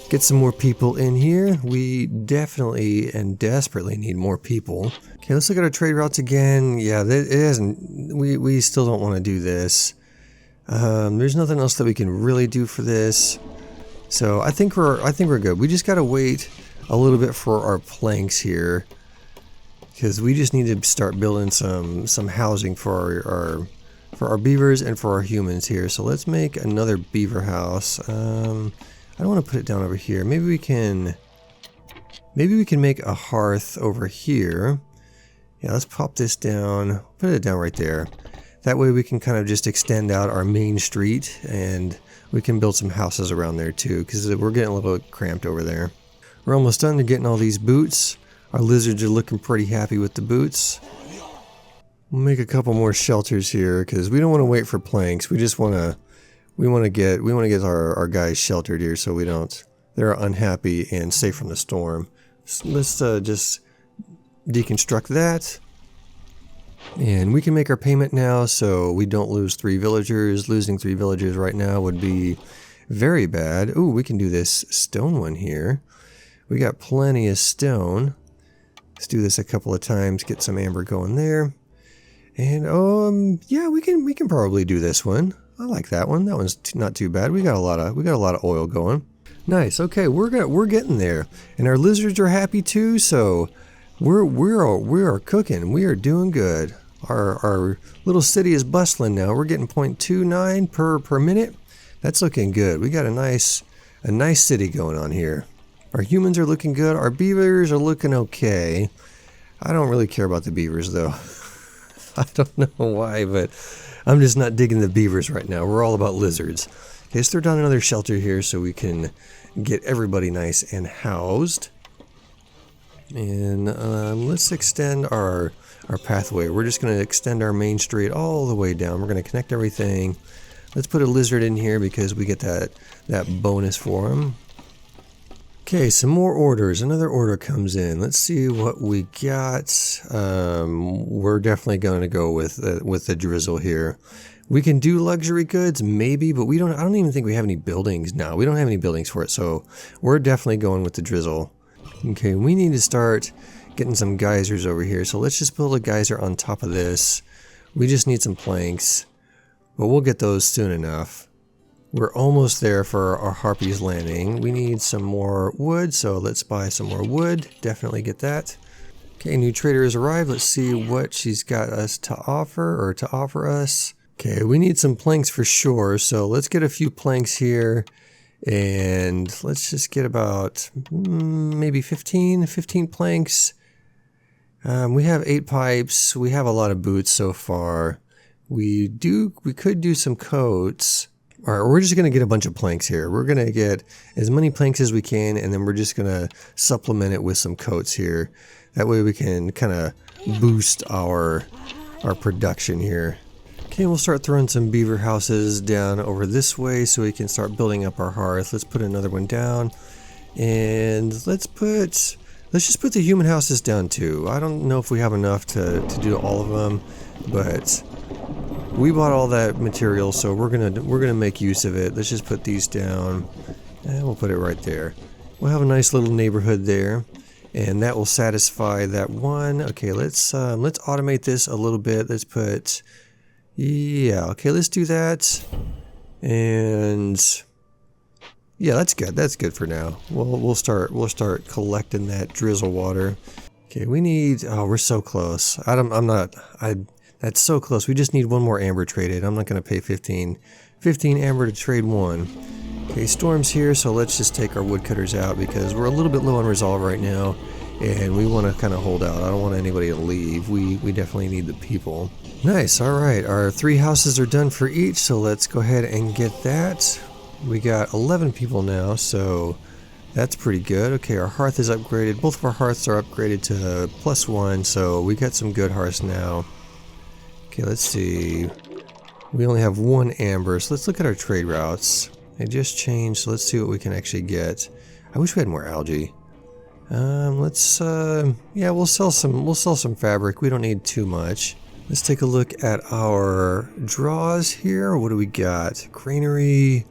Get some more people in here. We definitely and desperately need more people. Okay, let's look at our trade routes again. Yeah, it hasn't. We still don't want to do this. There's nothing else that we can really do for this. So I think we're good. We just gotta wait a little bit for our planks here, because we just need to start building some housing for our beavers and for our humans here. So let's make another beaver house. I don't want to put it down over here. Maybe we can make a hearth over here. Yeah, let's pop this down. Put it down right there. That way we can kind of just extend out our main street, and we can build some houses around there too, because we're getting a little cramped over there. We're almost done to getting all these boots. Our lizards are looking pretty happy with the boots. We'll make a couple more shelters here, because we don't want to wait for planks. We just want to get our guys sheltered here, so they're unhappy and safe from the storm. So let's just deconstruct that. And we can make our payment now so we don't lose 3 villagers. Losing 3 villagers right now would be very bad. Ooh, we can do this stone one here. We got plenty of stone. Let's do this a couple of times, get some amber going there. And yeah, we can probably do this one. I like that one. That one's not too bad. We got a lot of oil going. Nice. Okay, we're getting there. And our lizards are happy too, so we are cooking. We are doing good. Our little city is bustling now. We're getting 0.29 per minute. That's looking good. We got a nice city going on here. Our humans are looking good. Our beavers are looking okay. I don't really care about the beavers though. I don't know why, but I'm just not digging the beavers right now. We're all about lizards. Okay, let's throw down another shelter here so we can get everybody nice and housed. And let's extend our pathway. We're just going to extend our main street all the way down. We're going to connect everything. Let's put a lizard in here because we get that bonus for him. Okay, some more orders. Another order comes in. Let's see what we got. We're definitely going to go with the drizzle here. We can do luxury goods, maybe, but I don't even think we have any buildings now. We don't have any buildings for it, so we're definitely going with the drizzle. Okay, we need to start getting some geysers over here. So let's just build a geyser on top of this. We just need some planks, but we'll get those soon enough. We're almost there for our Harpy's Landing. We need some more wood, so let's buy some more wood. Definitely get that. Okay, new trader has arrived. Let's see what she's got us to offer, or to offer us. Okay, we need some planks for sure, so let's get a few planks here. And let's just get about maybe 15 planks. We have 8 pipes. We have a lot of boots so far. We could do some coats. All right, we're just going to get a bunch of planks here. We're going to get as many planks as we can, and then we're just going to supplement it with some coats here. That way we can kind of boost our production here. Okay, we'll start throwing some beaver houses down over this way so we can start building up our hearth. Let's put another one down, and let's just put the human houses down too. I don't know if we have enough to do all of them, but we bought all that material, so we're gonna make use of it. Let's just put these down, and we'll put it right there. We'll have a nice little neighborhood there, and that will satisfy that one. Okay, let's automate this a little bit. Let's put. Yeah, okay, let's do that. And yeah, that's good. That's good for now. We'll start collecting that drizzle water. Okay, we need, oh, we're so close. That's so close. We just need one more amber traded. I'm not going to pay 15 amber to trade one. Okay, storm's here, so let's just take our woodcutters out because we're a little bit low on resolve right now, and we want to kind of hold out. I don't want anybody to leave. We definitely need the people. Nice, alright, our 3 houses are done for each, so let's go ahead and get that. We got 11 people now, so that's pretty good. Okay, our hearth is upgraded. Both of our hearths are upgraded to +1, so we got some good hearths now. Okay, let's see. We only have 1 amber, so let's look at our trade routes. They just changed, so let's see what we can actually get. I wish we had more algae. Yeah, we'll sell some fabric. We don't need too much. Let's take a look at our draws here. What do we got? Granary.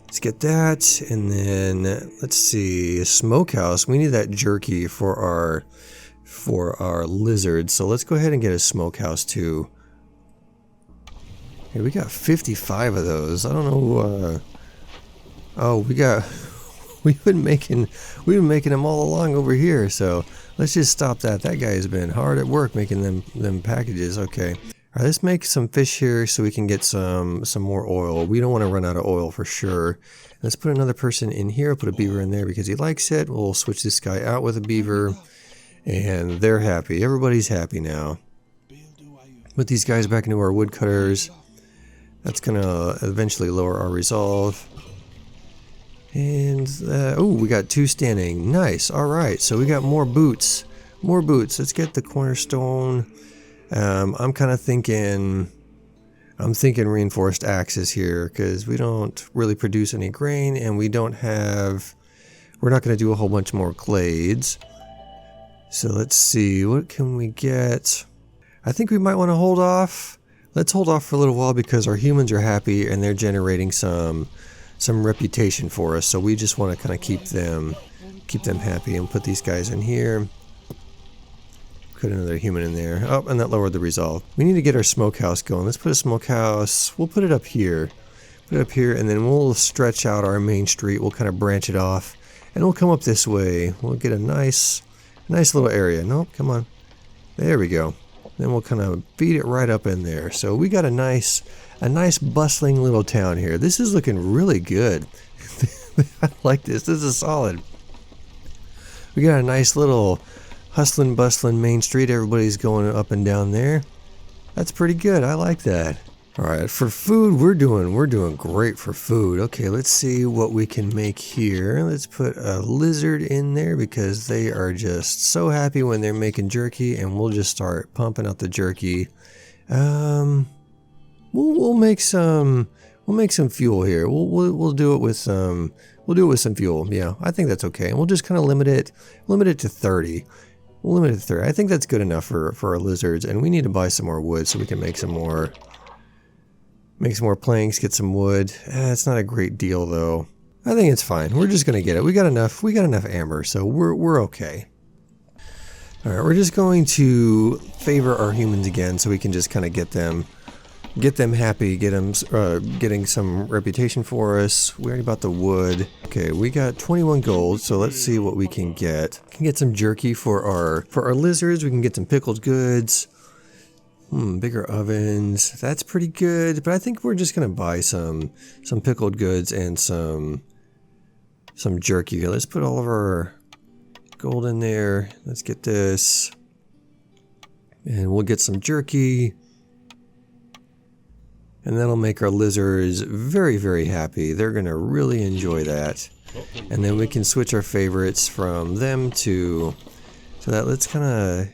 Let's get that, and then let's see, a smokehouse. We need that jerky for our lizards, so let's go ahead and get a smokehouse too. Hey, we got 55 of those. I don't know. Oh, we've been making them all along over here. So let's just stop that. That guy has been hard at work making them packages. Okay. All right, let's make some fish here so we can get some more oil. We don't want to run out of oil for sure. Let's put another person in here. Put a beaver in there because he likes it. We'll switch this guy out with a beaver, and they're happy. Everybody's happy now. Put these guys back into our woodcutters. That's gonna eventually lower our resolve. And oh, we got 2 standing. Nice. All right, so we got more boots. More boots. Let's get the cornerstone. I'm kind of thinking. I'm thinking reinforced axes here because we don't really produce any grain, and we're not going to do a whole bunch more glades. So let's see, what can we get? I think we might want to hold off. Let's hold off for a little while because our humans are happy and they're generating some reputation for us. So we just want to kind of keep them happy and put these guys in here. Put another human in there. Oh, and that lowered the resolve. We need to get our smokehouse going. Let's put a smokehouse. We'll put it up here. Put it up here, and then we'll stretch out our main street. We'll kind of branch it off, and we'll come up this way. We'll get a nice little area. Nope, come on. There we go. Then we'll kind of feed it right up in there. So we got a nice bustling little town here. This is looking really good. I like this. This is solid. We got a nice little hustling, bustling main street. Everybody's going up and down there. That's pretty good. I like that. All right, for food, we're doing great for food. Okay, let's see what we can make here. Let's put a lizard in there because they are just so happy when they're making jerky, and we'll just start pumping out the jerky. We'll make some fuel here. We'll do it with some fuel. Yeah, I think that's okay. And we'll just kind of limit it to 30. We'll limit it to 30. I think that's good enough for our lizards, and we need to buy some more wood so we can make some more planks, get some wood. It's not a great deal though. I think it's fine. We're just gonna get it. We got enough amber, so we're okay. All right, we're just going to favor our humans again so we can just kind of get them get them happy, get them getting some reputation for us. We already bought the wood. Okay, we got 21 gold, so let's see what we can get. We can get some jerky for our lizards. We can get some pickled goods. Bigger ovens. That's pretty good, but I think we're just gonna buy some pickled goods and some jerky. Let's put all of our gold in there. Let's get this, and we'll get some jerky. And that'll make our lizards very, very happy. They're going to really enjoy that. And then we can switch our favorites from them to that. Let's kind of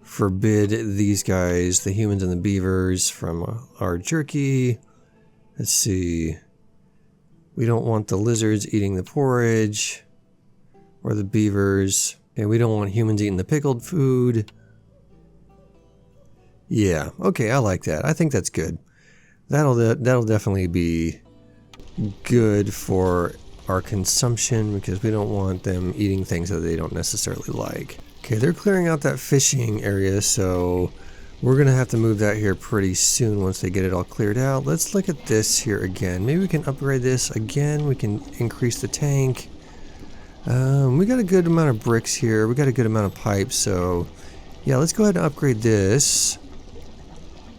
forbid these guys, the humans and the beavers, from our jerky. Let's see. We don't want the lizards eating the porridge or the beavers. And we don't want humans eating the pickled food. Yeah, okay, I like that. I think that's good. That'll definitely be good for our consumption because we don't want them eating things that they don't necessarily like. Okay, they're clearing out that fishing area, so we're gonna have to move that here pretty soon once they get it all cleared out. Let's look at this here again. Maybe we can upgrade this again. We can increase the tank. We got a good amount of bricks here. We got a good amount of pipes, so yeah, let's go ahead and upgrade this.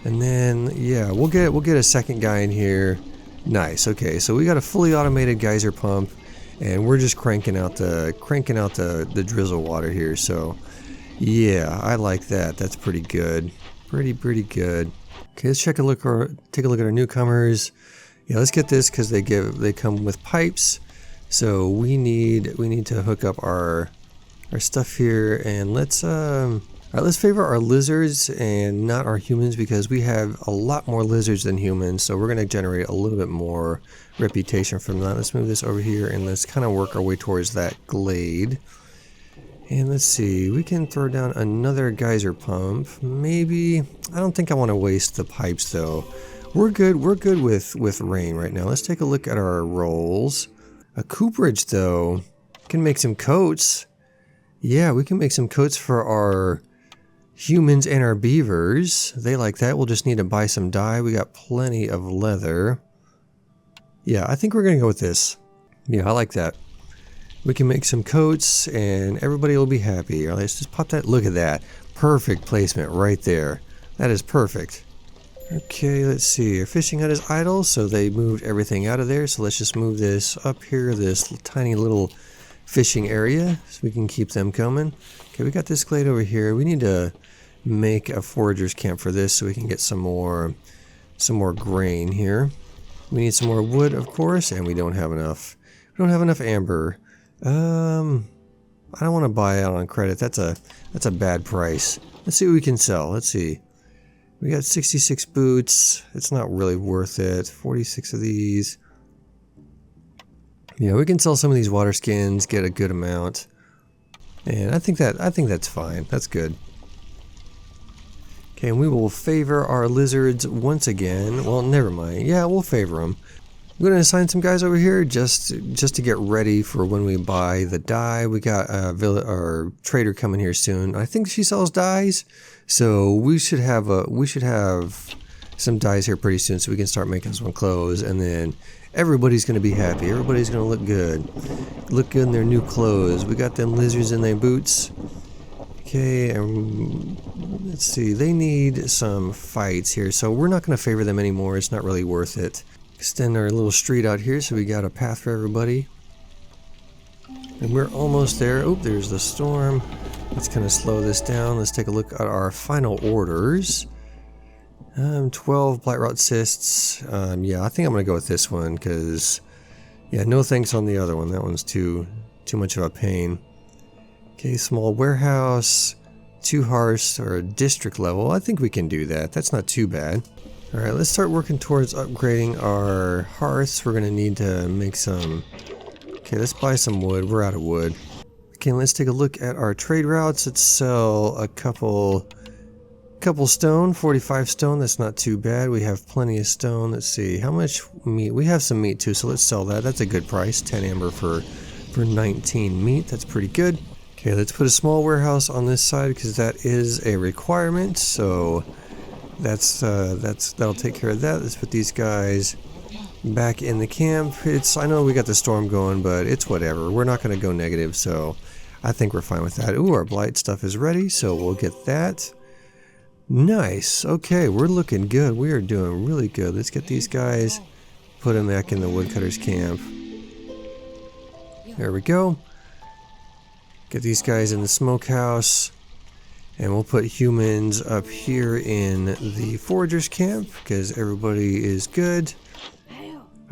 And then, yeah, we'll get a second guy in here. Nice. Okay, so we got a fully automated geyser pump, and we're just cranking out the drizzle water here. So, yeah, I like that. That's pretty good. Pretty good. Okay, let's take a look at our newcomers. Yeah, let's get this because they come with pipes. So we need to hook up our stuff here, and let's alright, let's favor our lizards and not our humans because we have a lot more lizards than humans, so we're going to generate a little bit more reputation from that. Let's move this over here and let's kind of work our way towards that glade. And let's see, we can throw down another geyser pump. Maybe, I don't think I want to waste the pipes though. We're good with rain right now. Let's take a look at our rolls. A cooperage though, can make some coats. Yeah, we can make some coats for our humans and our beavers. They like that. We'll just need to buy some dye. We got plenty of leather. Yeah, I think we're gonna go with this. Yeah, I like that. We can make some coats and everybody will be happy. All right, let's just pop that. Look at that. Perfect placement right there. That is perfect. Okay, let's see. Our fishing hut is idle, so they moved everything out of there. So let's just move this up here, this tiny little fishing area, so we can keep them coming. Okay, we got this glade over here. We need to make a forager's camp for this so we can get some more grain here. We need some more wood, of course, and we don't have enough. We don't have enough amber. I don't want to buy out on credit. That's a bad price. Let's see what we can sell. Let's see. We got 66 boots. It's not really worth it. 46 of these. Yeah, we can sell some of these water skins, get a good amount. And I think that's fine. That's good. Okay, and we will favor our lizards once again. Well, never mind. Yeah, we'll favor them. I'm going to assign some guys over here just to get ready for when we buy the dye. We got our trader coming here soon. I think she sells dyes, so we should have some dyes here pretty soon, so we can start making some clothes, and then everybody's going to be happy. Everybody's going to look good in their new clothes. We got them lizards in their boots. Okay, and let's see. They need some fights here, so we're not going to favor them anymore. It's not really worth it. Extend our little street out here so we got a path for everybody. And we're almost there. Oh, there's the storm. Let's kind of slow this down. Let's take a look at our final orders. 12 blight rot cysts. Yeah, I think I'm going to go with this one because, yeah, no thanks on the other one. That one's too much of a pain. Okay, small warehouse, 2 hearths or district level. I think we can do that. That's not too bad. Alright, let's start working towards upgrading our hearths. We're going to need to make some... Okay, let's buy some wood. We're out of wood. Okay, let's take a look at our trade routes. Let's sell a couple stone, 45 stone. That's not too bad. We have plenty of stone. Let's see, how much meat? We have some meat too, so let's sell that. That's a good price. 10 amber for 19 meat. That's pretty good. Okay, let's put a small warehouse on this side because that is a requirement. So That'll take care of that. Let's put these guys back in the camp. I know we got the storm going, but it's whatever. We're not going to go negative, so I think we're fine with that. Ooh, our blight stuff is ready, so we'll get that. Nice. Okay, we're looking good. We are doing really good. Let's get these guys, put them back in the woodcutters camp. There we go. Get these guys in the smokehouse. And we'll put humans up here in the foragers camp because everybody is good.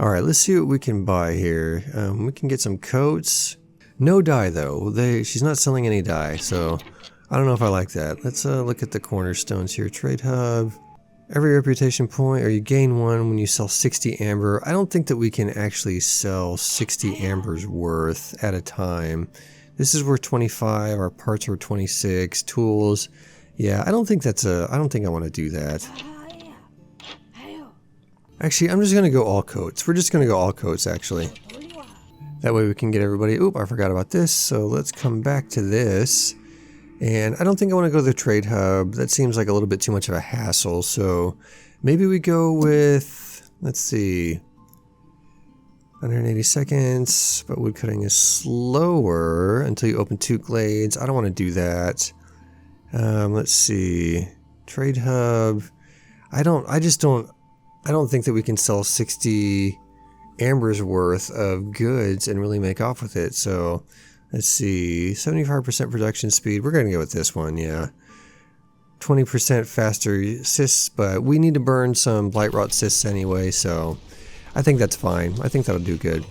Alright, let's see what we can buy here. We can get some coats. No dye though. She's not selling any dye, so I don't know if I like that. Let's look at the cornerstones here. Trade hub. Every reputation point, or you gain one when you sell 60 amber. I don't think that we can actually sell 60 ambers worth at a time. This is worth 25, our parts are 26, tools. Yeah, I don't think I want to do that. Actually, I'm just going to go all coats. We're just going to go all coats, actually. That way we can get everybody. Oop, I forgot about this. So let's come back to this. And I don't think I want to go to the trade hub. That seems like a little bit too much of a hassle. So maybe we go with, let's see, 180 seconds, but woodcutting is slower until you open 2 glades. I don't want to do that. Let's see. Trade hub. I don't think that we can sell 60 ambers worth of goods and really make off with it. So let's see. 75% production speed. We're going to go with this one, yeah. 20% faster cysts, but we need to burn some blight rot cysts anyway, so I think that's fine. I think that'll do good.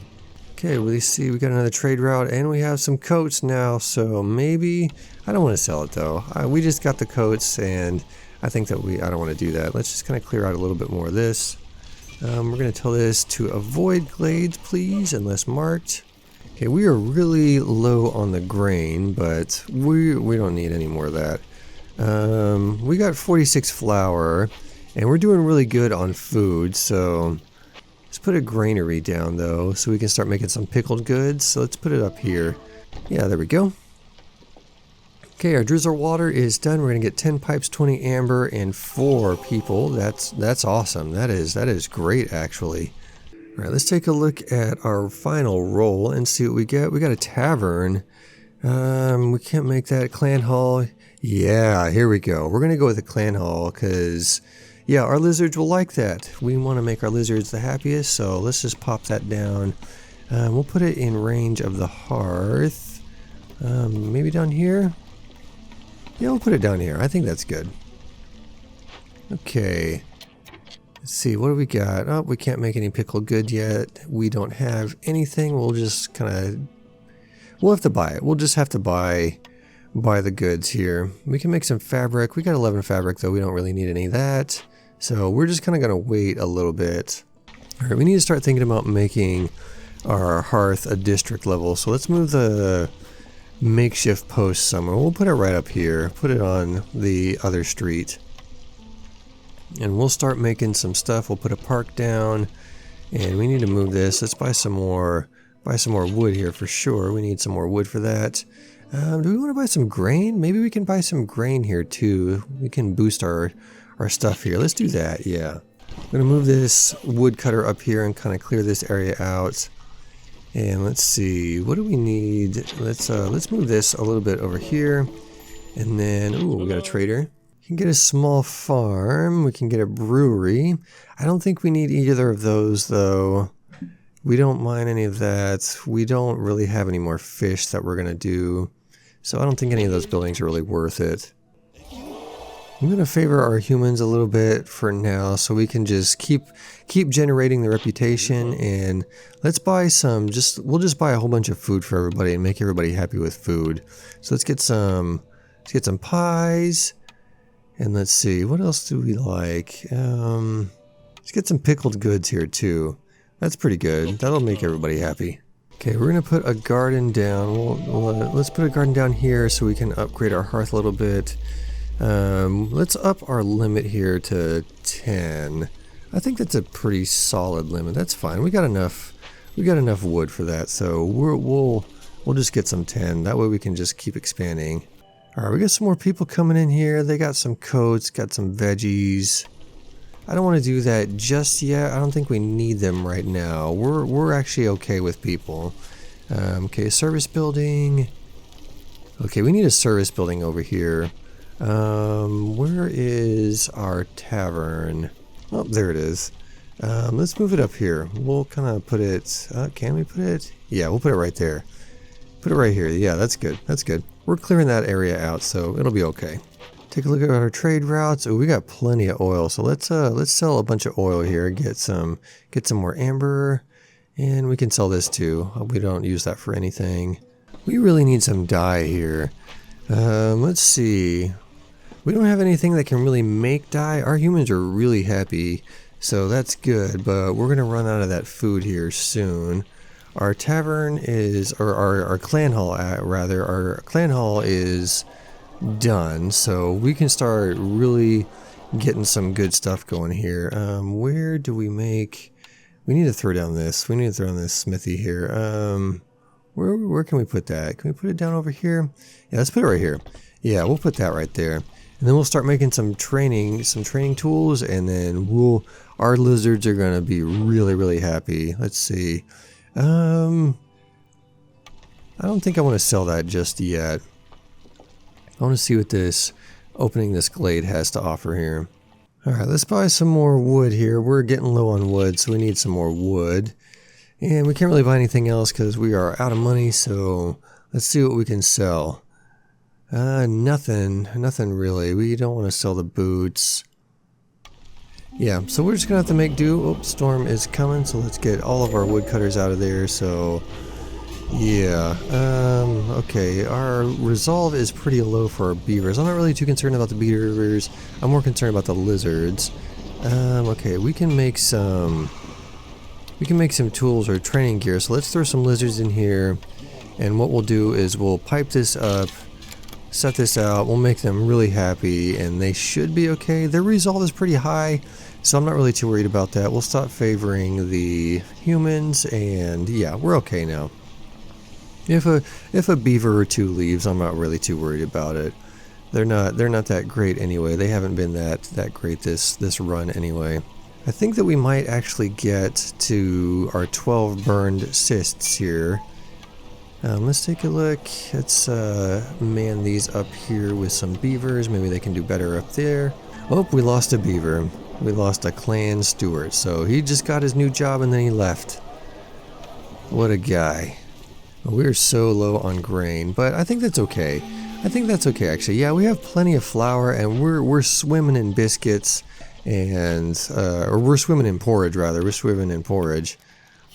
Okay, we see we got another trade route and we have some coats now, so maybe, I don't want to sell it though. We just got the coats and I think that I don't want to do that. Let's just kind of clear out a little bit more of this. We're going to tell this to avoid glades, please, unless marked. Okay, we are really low on the grain, but we don't need any more of that. We got 46 flour and we're doing really good on food, so let's put a granary down though, so we can start making some pickled goods. So let's put it up here. Yeah, there we go. Okay, our drizzle water is done. We're gonna get 10 pipes, 20 amber, and 4 people. That's awesome. That is great actually. All right, let's take a look at our final roll and see what we get. We got a tavern. We can't make that. Clan hall. Yeah, here we go. We're gonna go with the clan hall because, yeah, our lizards will like that. We want to make our lizards the happiest, so let's just pop that down. We'll put it in range of the hearth. Maybe down here? Yeah, we'll put it down here. I think that's good. Okay. Let's see, what do we got? Oh, we can't make any pickled good yet. We don't have anything. We'll just we'll have to buy it. We'll just have to buy the goods here. We can make some fabric. We got 11 fabric though. We don't really need any of that. So we're just kind of going to wait a little bit. All right, we need to start thinking about making our hearth a district level. So let's move the makeshift post somewhere. We'll put it right up here. Put it on the other street. And we'll start making some stuff. We'll put a park down. And we need to move this. Let's buy some more wood here for sure. We need some more wood for that. Do we want to buy some grain? Maybe we can buy some grain here too. We can boost our stuff here. Let's do that, yeah. I'm going to move this woodcutter up here and kind of clear this area out. And let's see, what do we need? Let's move this a little bit over here. And then, ooh, we got a trader. We can get a small farm. We can get a brewery. I don't think we need either of those though. We don't mind any of that. We don't really have any more fish that we're going to do. So I don't think any of those buildings are really worth it. I'm going to favor our humans a little bit for now so we can just keep generating the reputation, and let's buy we'll just buy a whole bunch of food for everybody and make everybody happy with food. So let's get some pies, and let's see, what else do we like? Let's get some pickled goods here too. That's pretty good. That'll make everybody happy. Okay, we're going to put a garden down. Let's put a garden down here so we can upgrade our hearth a little bit. Let's up our limit here to 10. I think that's a pretty solid limit. That's fine. We got enough wood for that, so we'll just get some 10. That way we can just keep expanding. Alright, we got some more people coming in here. They got some coats, got some veggies. I don't want to do that just yet. I don't think we need them right now. We're actually okay with people. Okay, service building. Okay, we need a service building over here. Where is our tavern? Oh, there it is. Let's move it up here. We'll kind of put it... can we put it? Yeah, we'll put it right there. Put it right here. Yeah, that's good. That's good. We're clearing that area out, so it'll be okay. Take a look at our trade routes. Oh, we got plenty of oil. So let's sell a bunch of oil here. Get some more amber, and we can sell this too. We don't use that for anything. We really need some dye here. Let's see. We don't have anything that can really make dye. Our humans are really happy, so that's good. But we're gonna run out of that food here soon. Our tavern is, or our clan hall, rather, our clan hall is done, so we can start really getting some good stuff going here. Where do we make... We need to throw down this. We need to throw in this smithy here. Where can we put that? Can we put it down over here? Yeah, let's put it right here. Yeah, we'll put that right there. And then we'll start making some training tools, and then our lizards are gonna be really, really happy. Let's see. I don't think I want to sell that just yet. I want to see what this opening this glade has to offer here. Alright, let's buy some more wood here. We're getting low on wood, so we need some more wood. And we can't really buy anything else because we are out of money, so let's see what we can sell. Nothing really. We don't want to sell the boots. Yeah, so we're just gonna have to make do. Oh, storm is coming, so let's get all of our woodcutters out of there. So, yeah, okay, our resolve is pretty low for our beavers. I'm not really too concerned about the beavers. I'm more concerned about the lizards. Okay, we can make some tools or training gear. So let's throw some lizards in here, and what we'll do is we'll pipe this up, set this out, we'll make them really happy, and they should be okay. Their resolve is pretty high, so I'm not really too worried about that. We'll stop favoring the humans, and yeah, we're okay now. If a beaver or two leaves, I'm not really too worried about it. They're not that great anyway. They haven't been that great this run anyway. I think that we might actually get to our 12 burned cysts here. Let's take a look. Let's man these up here with some beavers. Maybe they can do better up there. Oh, we lost a beaver. We lost a clan steward. So he just got his new job and then he left. What a guy. We're so low on grain, but I think that's okay. I think that's okay actually. Yeah, we have plenty of flour, and we're swimming in biscuits, and or we're swimming in porridge rather. We're swimming in porridge.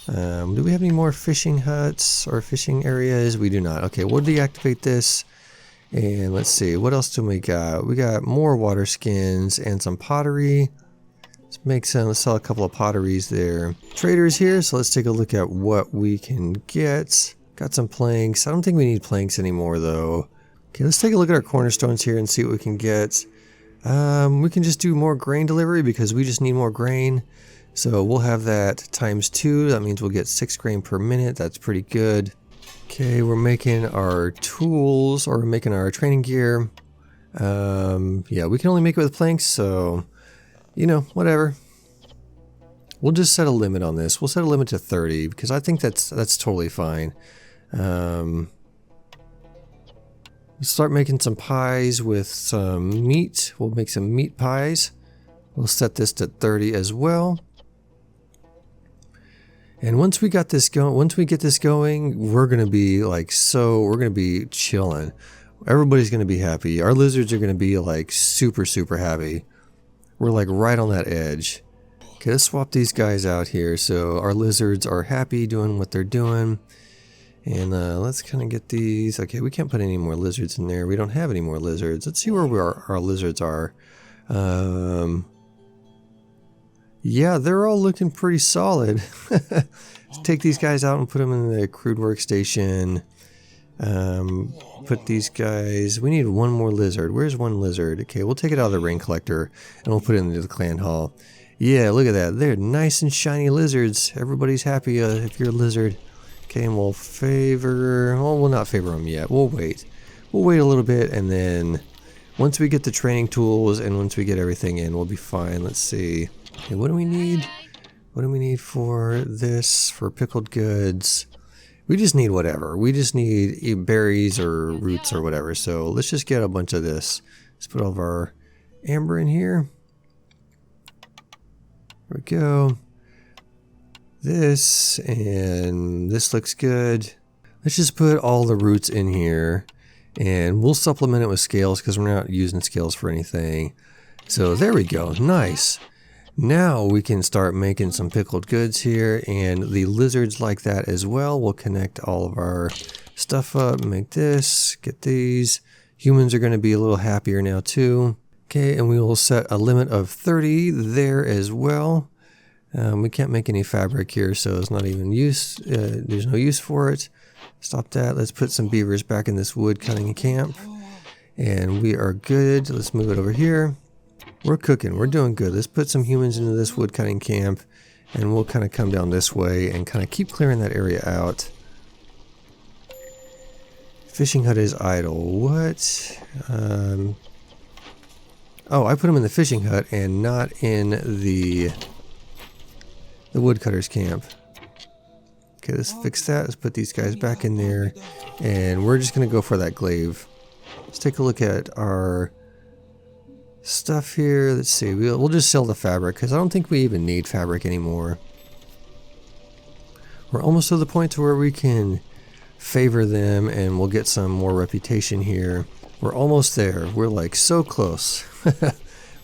Do we have any more fishing huts or fishing areas? We do not. Okay, we'll deactivate this. And let's see, what else do we got? We got more water skins and some pottery. Let's sell a couple of potteries there. Traders here, so let's take a look at what we can get. Got some planks. I don't think we need planks anymore though. Okay, let's take a look at our cornerstones here and see what we can get. We can just do more grain delivery because we just need more grain. So we'll have that times 2. That means we'll get 6 grain per minute. That's pretty good. Okay, we're making our tools, or we're making our training gear. Yeah, we can only make it with planks, so, you know, whatever. We'll just set a limit on this. We'll set a limit to 30 because I think that's totally fine. Let's start making some pies with some meat. We'll make some meat pies. We'll set this to 30 as well. And once we get this going, we're gonna be like we're gonna be chilling. Everybody's gonna be happy. Our lizards are gonna be like super happy. We're like right on that edge. Okay, let's swap these guys out here so our lizards are happy doing what they're doing. And let's kind of get these. Okay, we can't put any more lizards in there. We don't have any more lizards. Let's see where our lizards are. Yeah, they're all looking pretty solid. Let's take these guys out and put them in the crude workstation. Put these guys. We need one more lizard. Where's one lizard? Okay, we'll take it out of the rain collector and we'll put it into the clan hall. Yeah, look at that. They're nice and shiny lizards. Everybody's happy if you're a lizard. Okay, and we'll not favor them yet. We'll wait. we'll wait a little bit, and then once we get the training tools and once we get everything in, we'll be fine. Let's see. Okay, what do we need? What do we need for this? For pickled goods? We just need whatever. We just need berries or roots or whatever. So let's just get a bunch of this. Let's put all of our amber in here. There we go. This and this looks good. Let's just put all the roots in here, and we'll supplement it with scales because we're not using scales for anything. So there we go. Nice. Now we can start making some pickled goods here, and the lizards like that as well. We'll connect all of our stuff up, make this, get these. Humans are going to be a little happier now too. Okay, and we will set a limit of 30 there as well. We can't make any fabric here, so it's not even use. There's no use for it. Stop that. Let's put some beavers back in this wood cutting camp, and we are good. Let's move it over here. We're cooking. We're doing good. Let's put some humans into this wood cutting camp, and we'll kind of come down this way and kind of keep clearing that area out. Fishing hut is idle. What? Oh, I put them in the fishing hut and not in the woodcutters camp. Okay, let's fix that. Let's put these guys back in there, and we're just going to go for that glaive. Let's take a look at our stuff here. Let's see. We'll just sell the fabric because I don't think we even need fabric anymore. We're almost to the point to where we can favor them, and we'll get some more reputation here. We're almost there. We're like so close.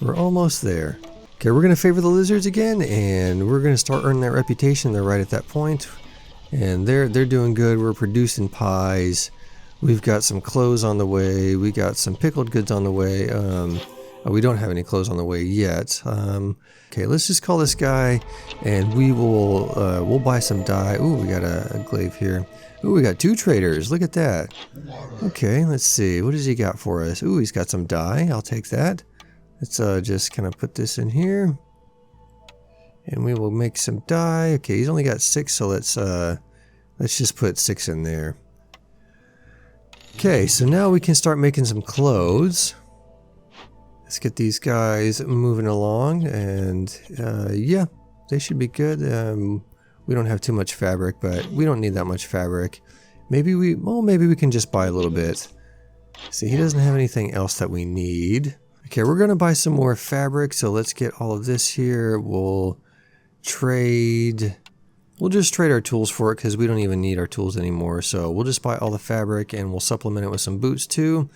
We're almost there. Okay, we're going to favor the lizards again, and we're going to start earning that reputation. They're right at that point, and they're doing good. We're producing pies. We've got some clothes on the way. We got some pickled goods on the way. We don't have any clothes on the way yet. Okay, let's just call this guy, and we will we'll buy some dye. Ooh, we got a glaive here. Ooh, we got 2 traders. Look at that. Okay, let's see. What does he got for us? Ooh, he's got some dye. I'll take that. Let's just kind of put this in here, and we will make some dye. Okay, he's only got 6, so let's just put 6 in there. Okay, so now we can start making some clothes. Let's get these guys moving along, and yeah, they should be good. We don't have too much fabric, but we don't need that much fabric. Maybe we can just buy a little bit. See, he doesn't have anything else that we need. Okay, we're going to buy some more fabric, so let's get all of this here. We'll trade. We'll just trade our tools for it because we don't even need our tools anymore. So we'll just buy all the fabric, and we'll supplement it with some boots too,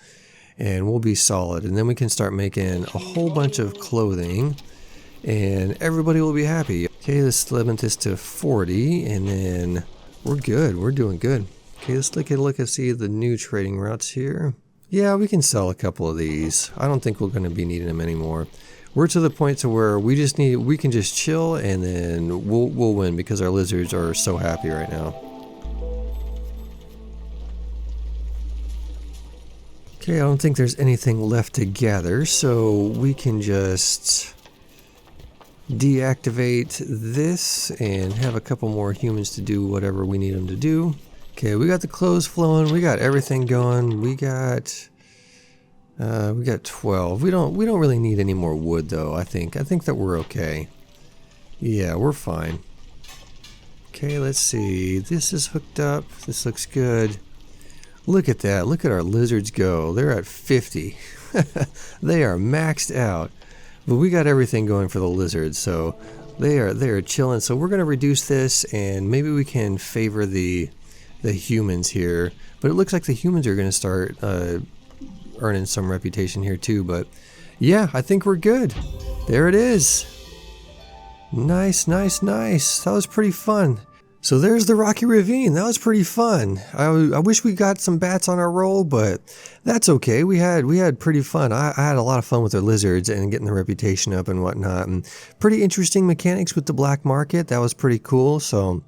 and we'll be solid. And then we can start making a whole bunch of clothing, and everybody will be happy. Okay, let's limit this to 40, and then we're good. We're doing good. Okay, let's take a look and see the new trading routes here. Yeah, we can sell a couple of these. I don't think we're going to be needing them anymore. We're to the point to where we can just chill, and then we'll win because our lizards are so happy right now. Okay, I don't think there's anything left to gather, so we can just deactivate this and have a couple more humans to do whatever we need them to do. Okay, we got the clothes flowing, we got everything going, we got 12. We don't really need any more wood though. I think that we're okay. Yeah, we're fine. Okay, let's see. This is hooked up. This looks good. Look at that. Look at our lizards go. They're at 50. They are maxed out. But we got everything going for the lizards, so they are chilling. So we're gonna reduce this, and maybe we can favor the humans here. But it looks like the humans are gonna start earning some reputation here too. But yeah, I think we're good. There it is. Nice, nice, nice. That was pretty fun. So there's the Rocky Ravine. That was pretty fun. I wish we got some bats on our roll, but that's okay. We had pretty fun. I had a lot of fun with the lizards and getting the reputation up and whatnot. And pretty interesting mechanics with the black market. That was pretty cool. So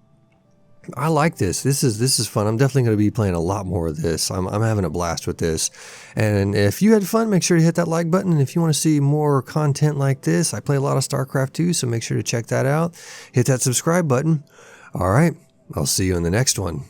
I like this. This is fun. I'm definitely going to be playing a lot more of this. I'm having a blast with this. And if you had fun, make sure to hit that like button. And if you want to see more content like this, I play a lot of StarCraft too, so make sure to check that out. Hit that subscribe button. All right, I'll see you in the next one.